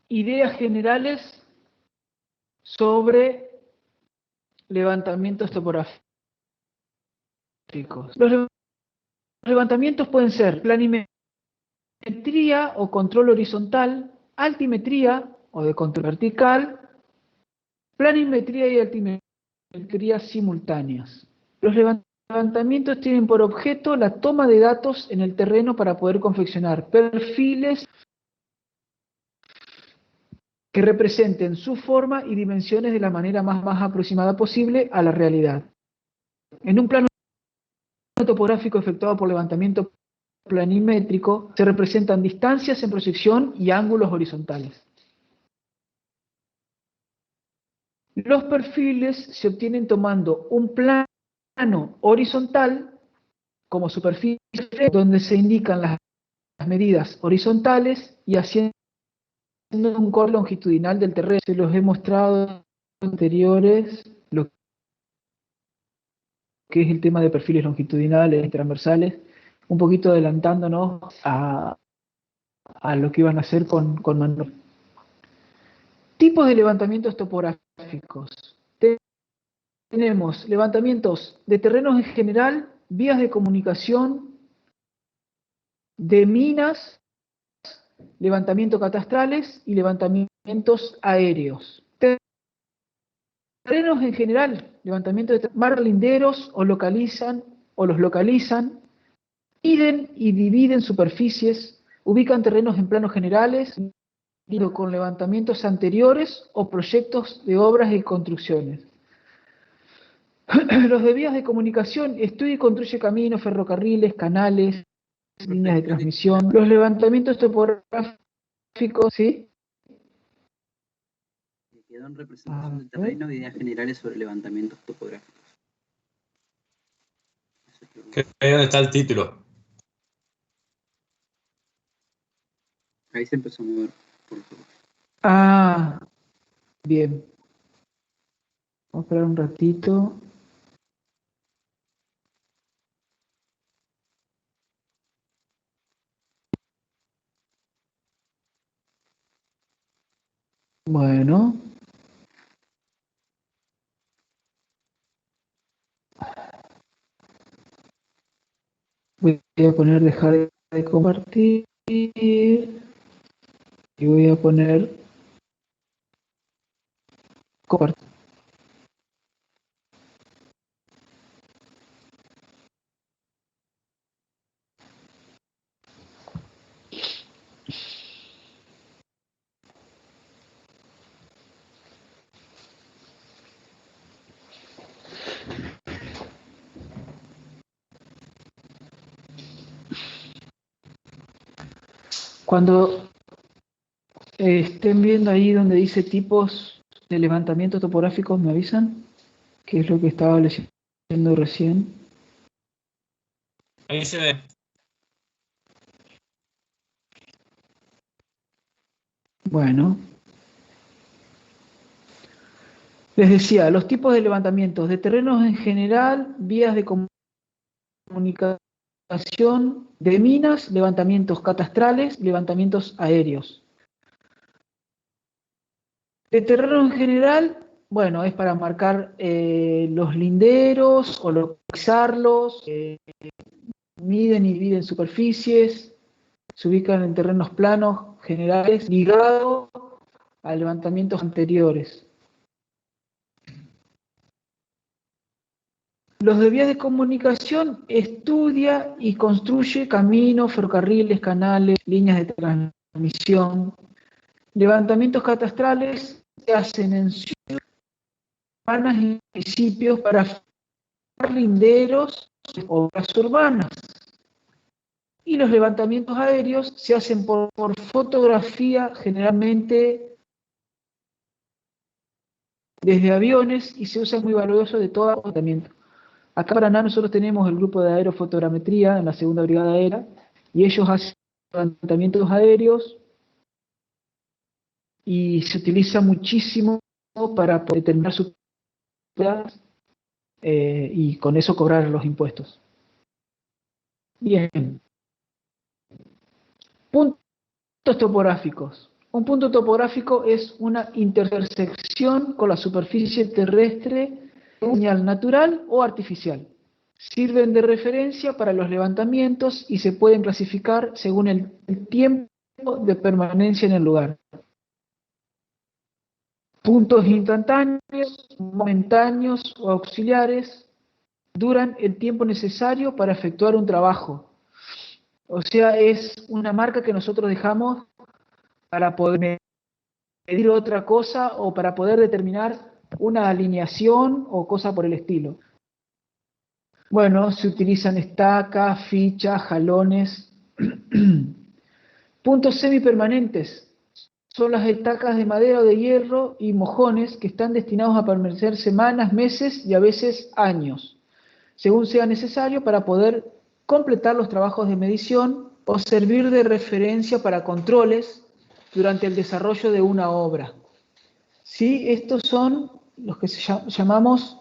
Ideas generales sobre levantamientos topográficos. Los levantamientos pueden ser planimetría o control horizontal, altimetría o de control vertical, planimetría y altimetría simultáneas. Los levantamientos tienen por objeto la toma de datos en el terreno para poder confeccionar perfiles que representen su forma y dimensiones de la manera más aproximada posible a la realidad. En un plano topográfico efectuado por levantamiento planimétrico se representan distancias en proyección y ángulos horizontales. Los perfiles se obtienen tomando un plano horizontal como superficie donde se indican las medidas horizontales y haciendo un corte longitudinal del terreno. Se los he mostrado anteriores, lo que es el tema de perfiles longitudinales y transversales, un poquito adelantándonos a lo que iban a hacer con Manuel. Tipos de levantamientos topográficos. Tenemos levantamientos de terrenos en general, vías de comunicación, de minas, levantamientos catastrales y levantamientos aéreos. Terrenos en general, levantamientos de mar linderos o los localizan, miden y dividen superficies, ubican terrenos en planos generales, con levantamientos anteriores o proyectos de obras y construcciones. Los de vías de comunicación, estudia y construye caminos, ferrocarriles, canales, líneas de transmisión. Los levantamientos topográficos, ¿sí? Quedó en representación del terreno y ideas generales sobre levantamientos topográficos. Ahí donde está el título. Ahí se empezó a mover, por favor. Ah, bien. Vamos a esperar un ratito. Bueno. Voy a poner dejar de compartir. Y voy a poner compartir. Cuando estén viendo ahí donde dice tipos de levantamientos topográficos, me avisan, que es lo que estaba leyendo recién. Ahí se ve. Bueno, les decía, los tipos de levantamientos de terrenos en general, vías de comunicación, de minas, levantamientos catastrales, levantamientos aéreos. De terreno en general, bueno, es para marcar los linderos o localizarlos, miden y dividen superficies, se ubican en terrenos planos generales ligados a levantamientos anteriores. Los de vías de comunicación estudia y construye caminos, ferrocarriles, canales, líneas de transmisión. Levantamientos catastrales se hacen en ciudades y municipios para formar linderos de obras urbanas. Y los levantamientos aéreos se hacen por fotografía, generalmente desde aviones, y se usa muy valioso de todo levantamiento. Acá en Paraná nosotros tenemos el grupo de aerofotogrametría en la segunda brigada aérea, y ellos hacen levantamientos aéreos y se utiliza muchísimo para determinar sus y con eso cobrar los impuestos. Bien. Puntos topográficos. Un punto topográfico es una intersección con la superficie terrestre, señal natural o artificial. Sirven de referencia para los levantamientos y se pueden clasificar según el tiempo de permanencia en el lugar. Puntos instantáneos, momentáneos o auxiliares duran el tiempo necesario para efectuar un trabajo. O sea, es una marca que nosotros dejamos para poder medir otra cosa o para poder determinar una alineación o cosa por el estilo. Bueno, se utilizan estacas, fichas, jalones. Puntos semipermanentes. Son las estacas de madera o de hierro y mojones que están destinados a permanecer semanas, meses y a veces años, según sea necesario para poder completar los trabajos de medición o servir de referencia para controles durante el desarrollo de una obra. ¿Sí? Estos son los que llamamos,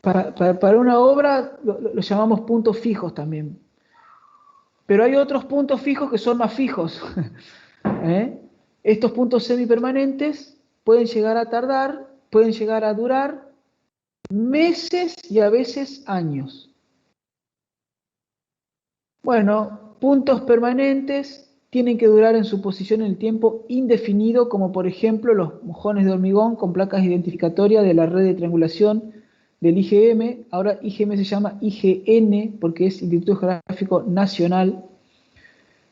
para una obra lo llamamos puntos fijos también. Pero hay otros puntos fijos que son más fijos. Estos puntos semipermanentes pueden llegar a durar meses y a veces años. Bueno, puntos permanentes tienen que durar en su posición en el tiempo indefinido, como por ejemplo los mojones de hormigón con placas identificatorias de la red de triangulación del IGM. Ahora IGM se llama IGN porque es Instituto Geográfico Nacional.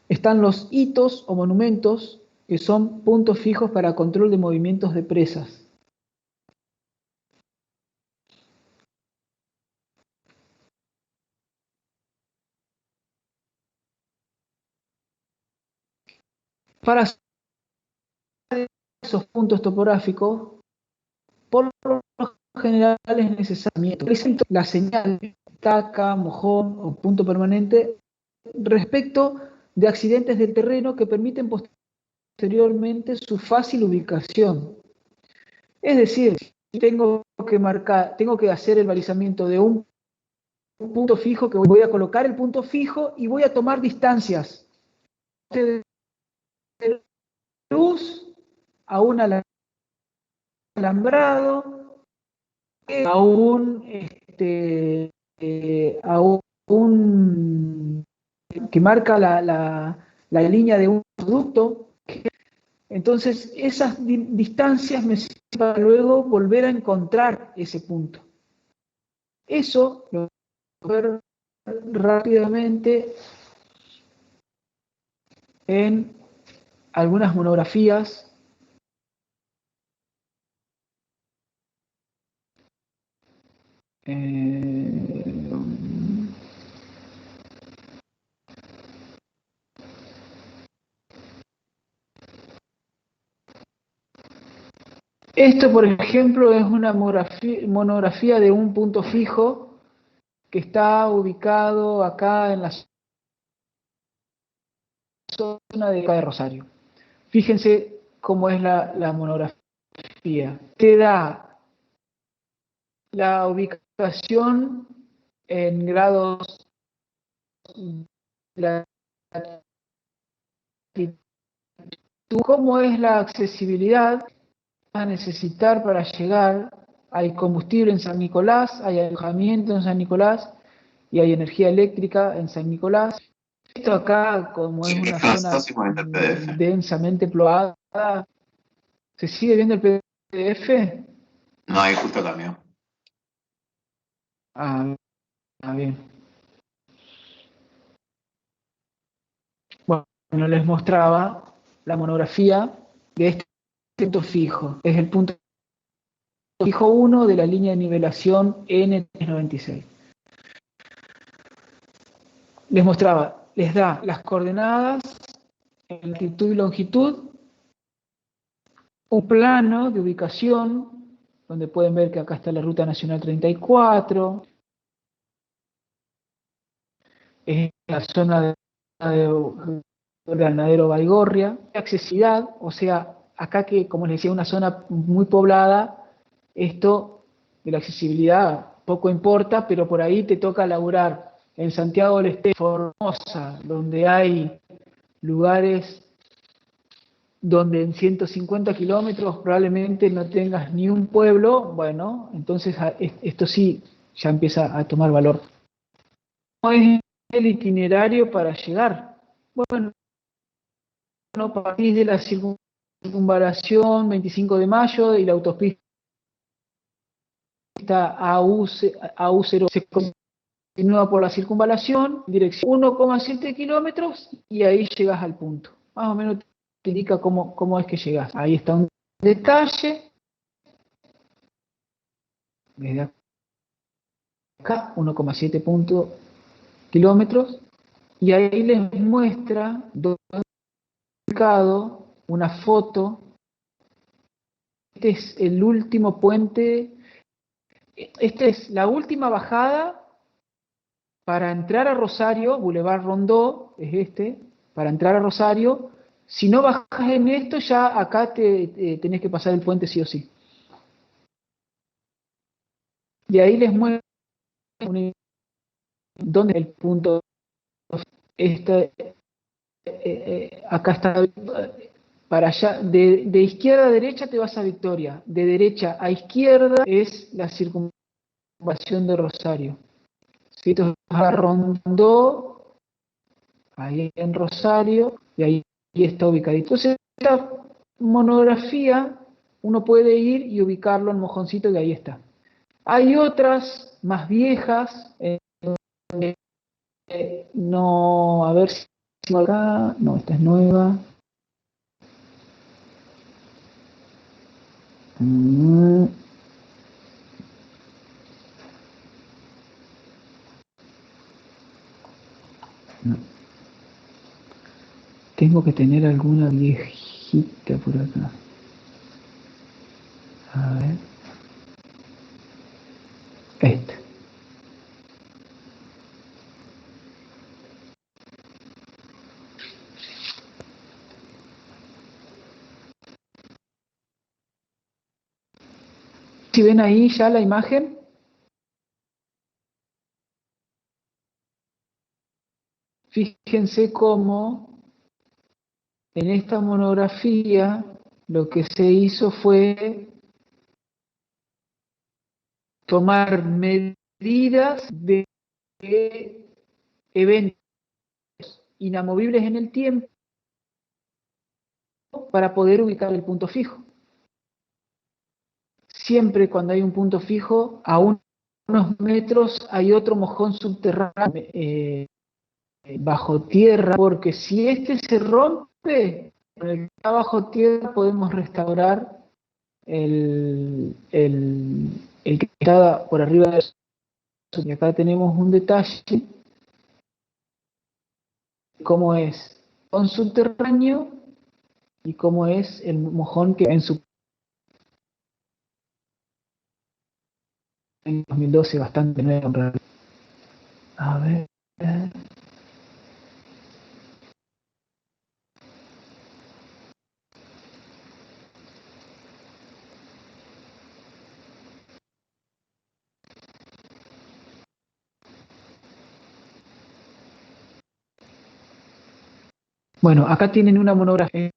Están los hitos o monumentos, que son puntos fijos para control de movimientos de presas. Para esos puntos topográficos, por lo general es necesario la señal, estaca, mojón o punto permanente respecto de accidentes del terreno que permiten posteriormente su fácil ubicación. Es decir, tengo que hacer el balizamiento de un punto fijo, que voy a colocar el punto fijo y voy a tomar distancias de luz a un alambrado, a un que marca la línea de un producto. Entonces, esas distancias me sirven para luego volver a encontrar ese punto. Eso lo voy a ver rápidamente en algunas monografías. Esto, por ejemplo, es una monografía de un punto fijo que está ubicado acá en la zona de Rosario. Fíjense cómo es la monografía. Te da la ubicación en grados de latitud, cómo es la accesibilidad a necesitar para llegar. Hay combustible en San Nicolás, hay alojamiento en San Nicolás y hay energía eléctrica en San Nicolás. Esto acá, como es una zona densamente poblada, ¿se sigue viendo el PDF? No, ahí justo cambió. Ah, bien. Bueno, les mostraba la monografía de este punto fijo. Es el punto fijo 1 de la línea de nivelación N396. Les mostraba, les da las coordenadas en latitud y longitud, un plano de ubicación, donde pueden ver que acá está la Ruta Nacional 34, es la zona de Granadero Baigorria, accesibilidad, o sea, acá que, como les decía, una zona muy poblada, esto de la accesibilidad poco importa, pero por ahí te toca laburar en Santiago del Estero, Formosa, donde hay lugares donde en 150 kilómetros probablemente no tengas ni un pueblo, bueno, entonces esto sí ya empieza a tomar valor. ¿Cómo es el itinerario para llegar? Bueno, partís de la circunvalación 25 de mayo y la autopista AU0 se continúa por la circunvalación, dirección 1,7 kilómetros y ahí llegas al punto. Más o menos te indica cómo es que llegas. Ahí está un detalle. Desde acá, 1,7 kilómetros. Y ahí les muestra una foto. Este es el último puente. Esta es la última bajada para entrar a Rosario, Boulevard Rondó, es este, para entrar a Rosario. Si no bajas en esto, ya acá tenés que pasar el puente sí o sí. Y ahí les muestro dónde el punto. Acá está, para allá, de izquierda a derecha te vas a Victoria, de derecha a izquierda es la circunvalación de Rosario. Si esto va Rondó, ahí en Rosario, y ahí está ubicadito. Entonces, esta monografía uno puede ir y ubicarlo en Mojoncito, y ahí está. Hay otras más viejas, no, a ver si acá, no, esta es nueva. No. Tengo que tener alguna viejita por acá. A ver. Esta. Si ven ahí ya la imagen. Fíjense cómo en esta monografía lo que se hizo fue tomar medidas de eventos inamovibles en el tiempo para poder ubicar el punto fijo. Siempre cuando hay un punto fijo, a unos metros hay otro mojón subterráneo bajo tierra, porque si este se rompe, con el que está bajo tierra podemos restaurar el que está por arriba de eso. Y acá tenemos un detalle, cómo es un subterráneo y cómo es el mojón que en su en 2012, bastante nuevo en realidad. A ver. Bueno, acá tienen una monografía.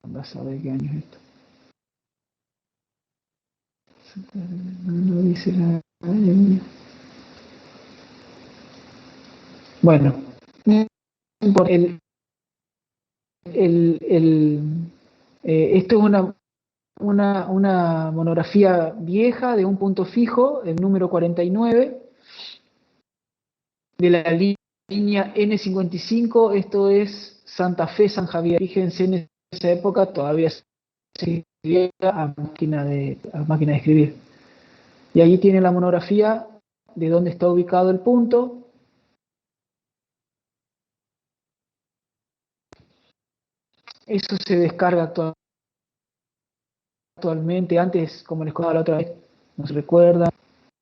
Vas a ver qué año es esto. No dice la... Bueno, esto es una monografía vieja de un punto fijo, el número 49, de la línea N55. Esto es Santa Fe, San Javier. Fíjense, en esa época todavía se escribía a máquina de escribir. Y allí tiene la monografía de dónde está ubicado el punto. Eso se descarga actualmente. Antes, como les contaba la otra vez, no se recuerda,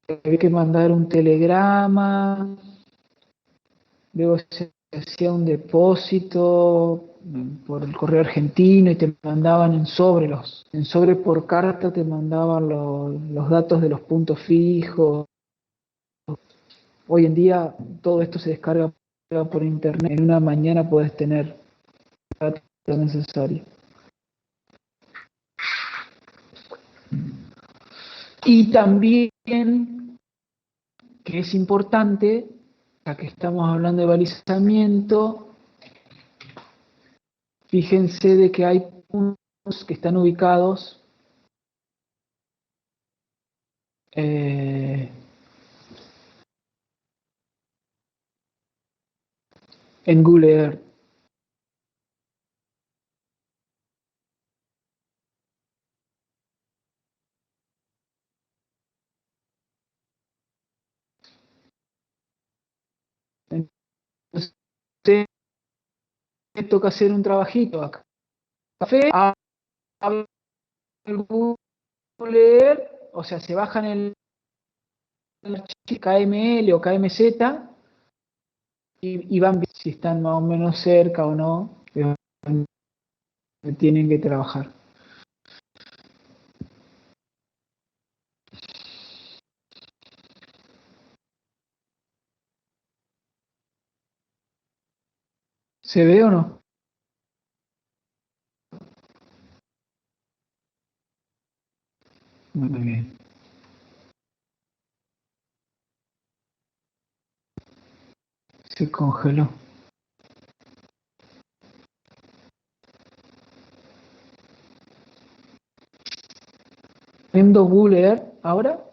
había que mandar un telegrama, luego se hacía un depósito por el correo argentino y te mandaban en sobre por carta te mandaban los datos de los puntos fijos. Hoy en día todo esto se descarga por internet. En una mañana puedes tener datos necesarios. Y también, que es importante, ya que estamos hablando de balizamiento, fíjense de que hay puntos que están ubicados en Google Earth. Entonces, toca hacer un trabajito acá. Café, abre el Google Earth, o sea, se bajan el KML o KMZ y van viendo si están más o menos cerca o no, tienen que trabajar. ¿Se ve o no? Muy bien. Se congeló. ¿Viendo Google Earth ahora?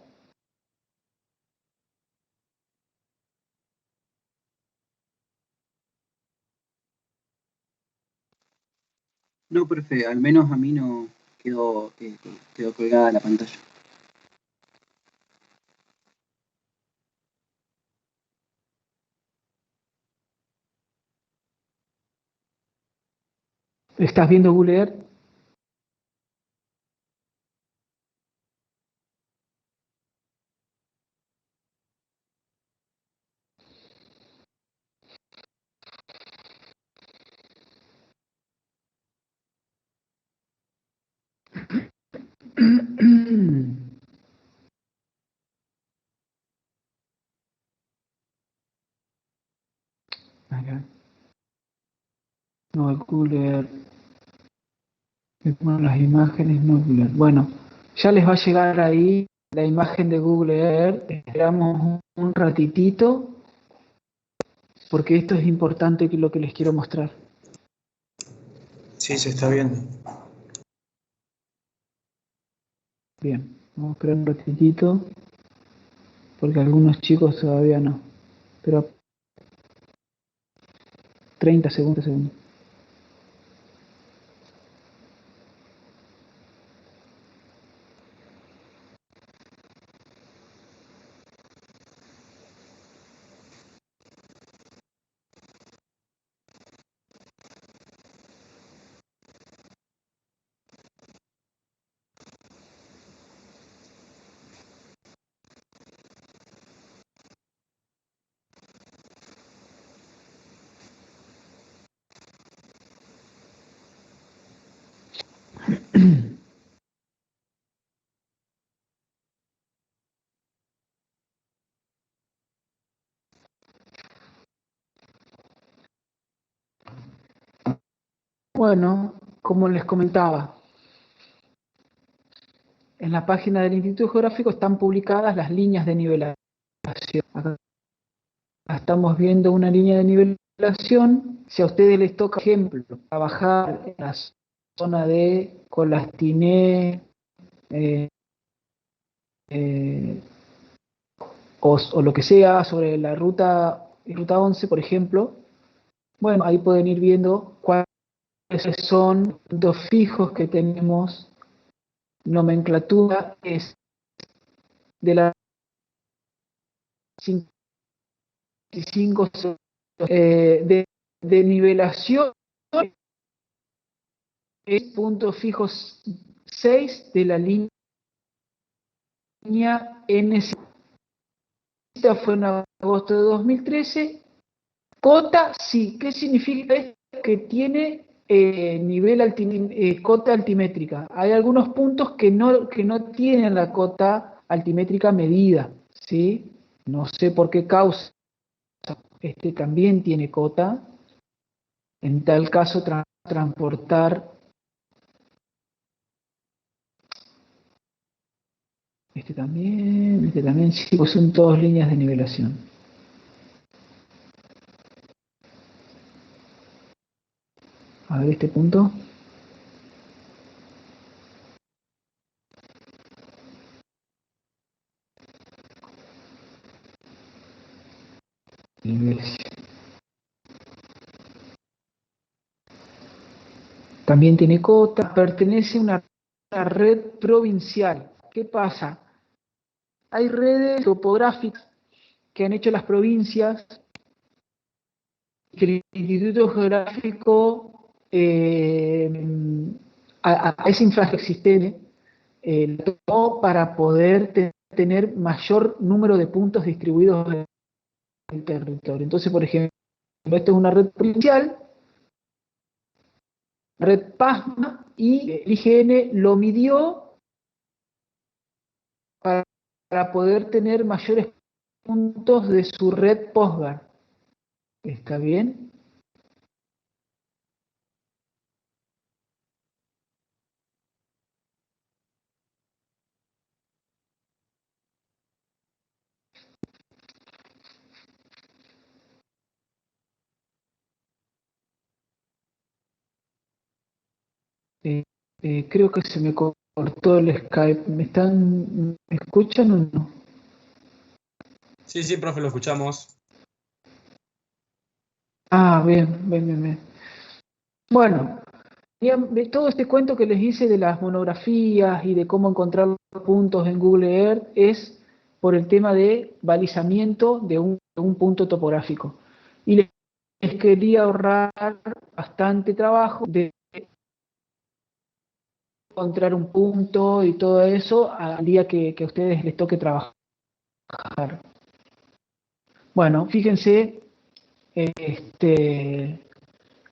No, profe, al menos a mí no quedó colgada la pantalla. ¿Estás viendo Google Earth? Acá. No, el Google Earth. Bueno, las imágenes no Google Earth. Bueno, ya les va a llegar ahí la imagen de Google Earth. Esperamos un ratitito, porque esto es importante, que lo que les quiero mostrar. Sí, se está viendo. Bien, vamos a esperar un ratitito, porque algunos chicos todavía no. Pero 30 segundos. Bueno, como les comentaba, en la página del Instituto Geográfico están publicadas las líneas de nivelación. Acá estamos viendo una línea de nivelación. Si a ustedes les toca, por ejemplo, trabajar en la zona de Colastiné, o lo que sea, sobre la ruta 11, por ejemplo, bueno, ahí pueden ir viendo cuáles son los puntos fijos que tenemos. Nomenclatura es de la 55 de nivelación, es puntos fijos 6 de la línea NC. Esta fue en agosto de 2013. Cota, sí. ¿Qué significa esto? Que tiene cota altimétrica. Hay algunos puntos que no tienen la cota altimétrica medida, ¿sí? No sé por qué causa. Este también tiene cota. En tal caso, transportar. Este también, sí, pues son todas líneas de nivelación. A ver este punto. También tiene cota, pertenece a una red provincial. ¿Qué pasa? Hay redes topográficas que han hecho las provincias, que el Instituto Geográfico a esa infraestructura existente lo tomó para poder tener mayor número de puntos distribuidos en el territorio. Entonces, por ejemplo, esto es una red provincial, red PASMA, y el IGN lo midió para poder tener mayores puntos de su red POSGAR. ¿Está bien? Creo que se me cortó el Skype. ¿Me escuchan o no? Sí, profe, lo escuchamos. Ah, bien. Bueno, de todo este cuento que les hice de las monografías y de cómo encontrar puntos en Google Earth es por el tema de balizamiento de un punto topográfico. Y les quería ahorrar bastante trabajo de encontrar un punto y todo eso al día que a ustedes les toque trabajar. Bueno, fíjense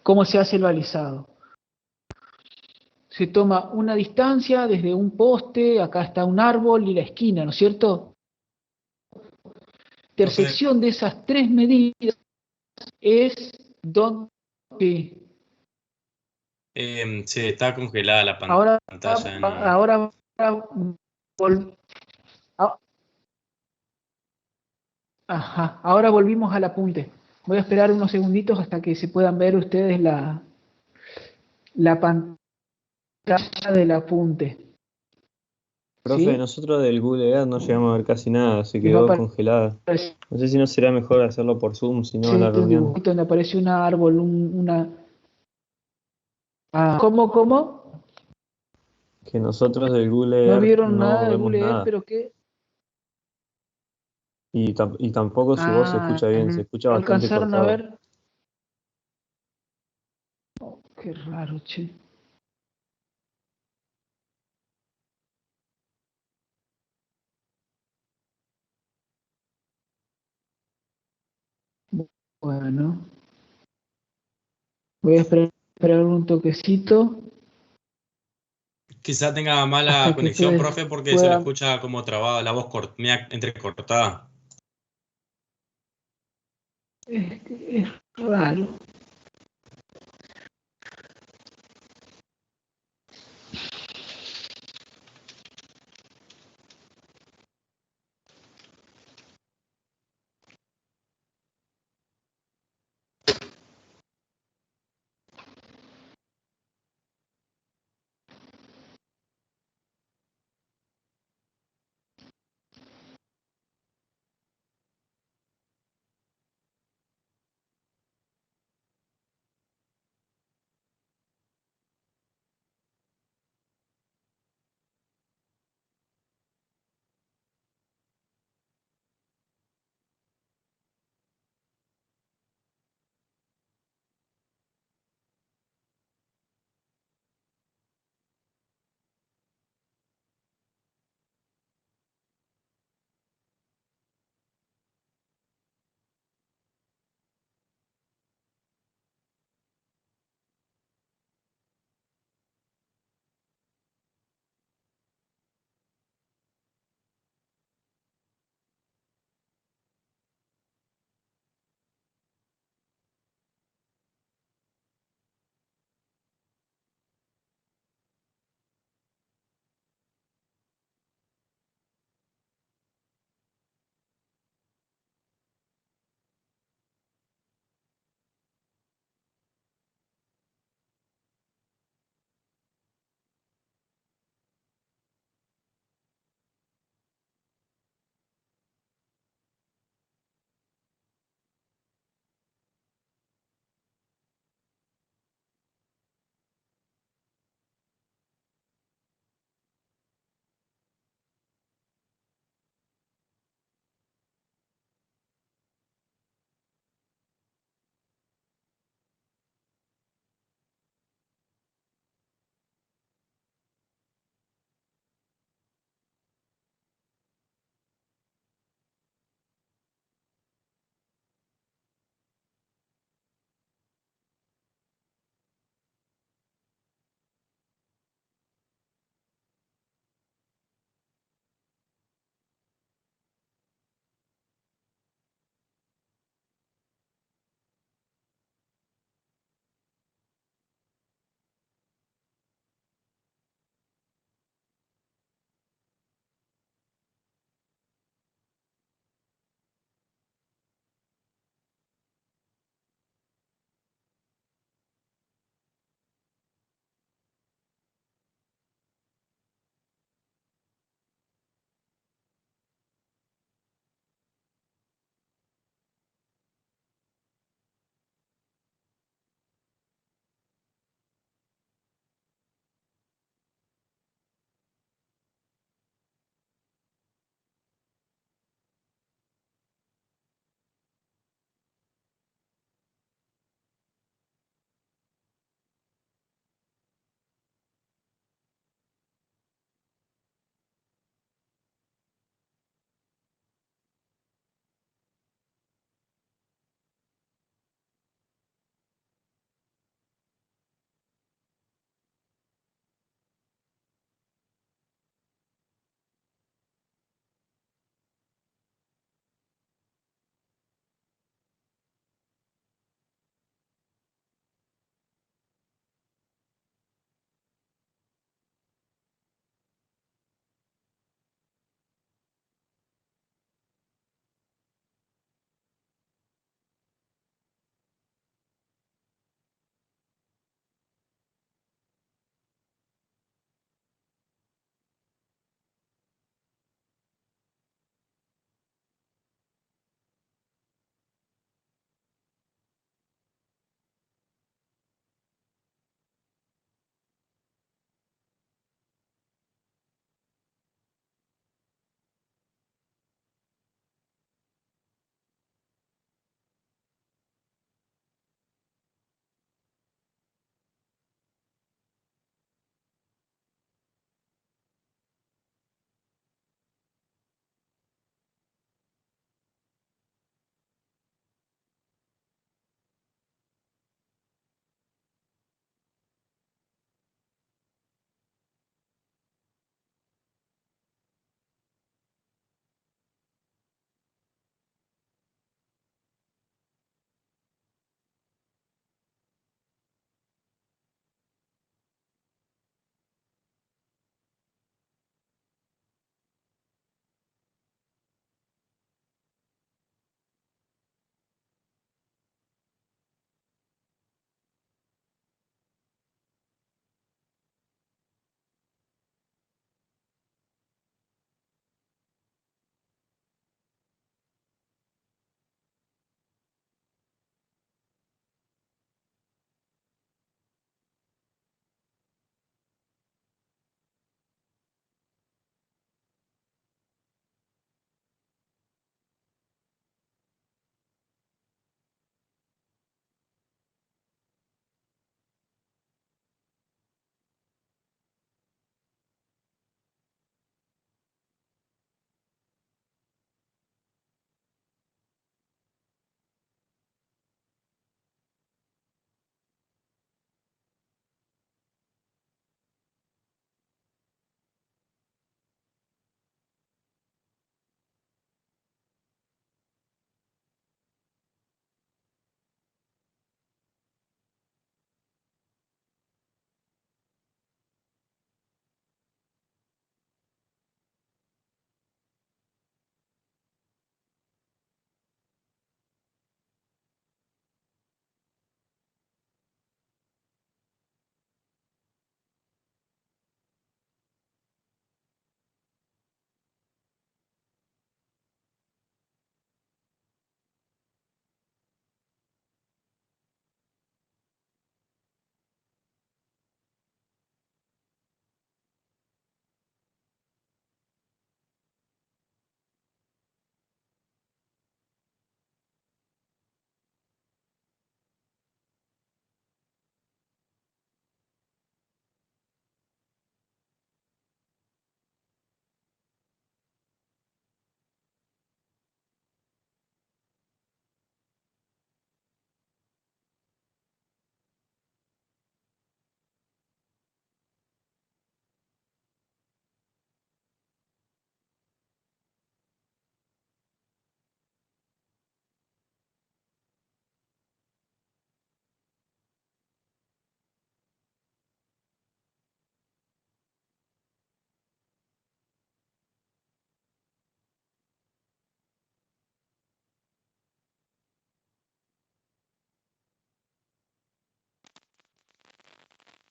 cómo se hace el balizado. Se toma una distancia desde un poste, acá está un árbol y la esquina, ¿no es cierto? Intersección de esas tres medidas es donde... Se está congelada la pantalla. Ahora volvimos al apunte. Voy a esperar unos segunditos hasta que se puedan ver ustedes la pantalla del apunte. Profe, ¿Sí? nosotros del Google Earth no llegamos a ver casi nada, se quedó congelada. No sé si no será mejor hacerlo por Zoom, si no en la Un reunión. dibujito donde aparece un árbol, ¿Cómo? Que nosotros del Google No Earth vieron nada no de vemos Google Earth, nada. pero que... Y tampoco su voz se escucha bien, se escucha ¿no bastante alcanzaron a cortado. ver? Oh, qué raro, che. Bueno, voy a esperar un toquecito. Quizá tenga mala Hasta que conexión, ustedes profe, porque se lo puedan... escucha como trabada, la voz entrecortada. Es raro.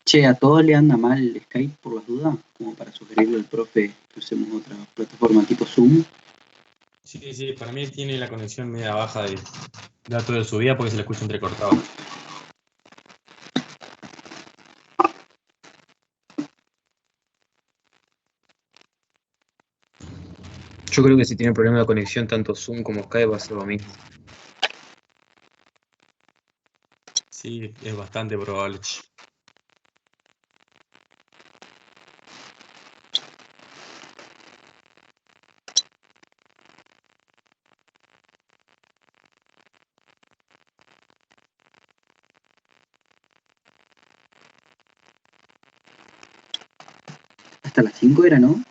Che, ¿a todos le anda mal el Skype por las dudas? Como para sugerirle al profe que usemos otra plataforma tipo Zoom. Sí, para mí tiene la conexión media baja de datos de subida porque se le escucha entrecortado. Yo creo que si tiene problema de conexión, tanto Zoom como Skype va a ser lo mismo. Sí, es bastante probable. Hasta las 5 era, ¿no?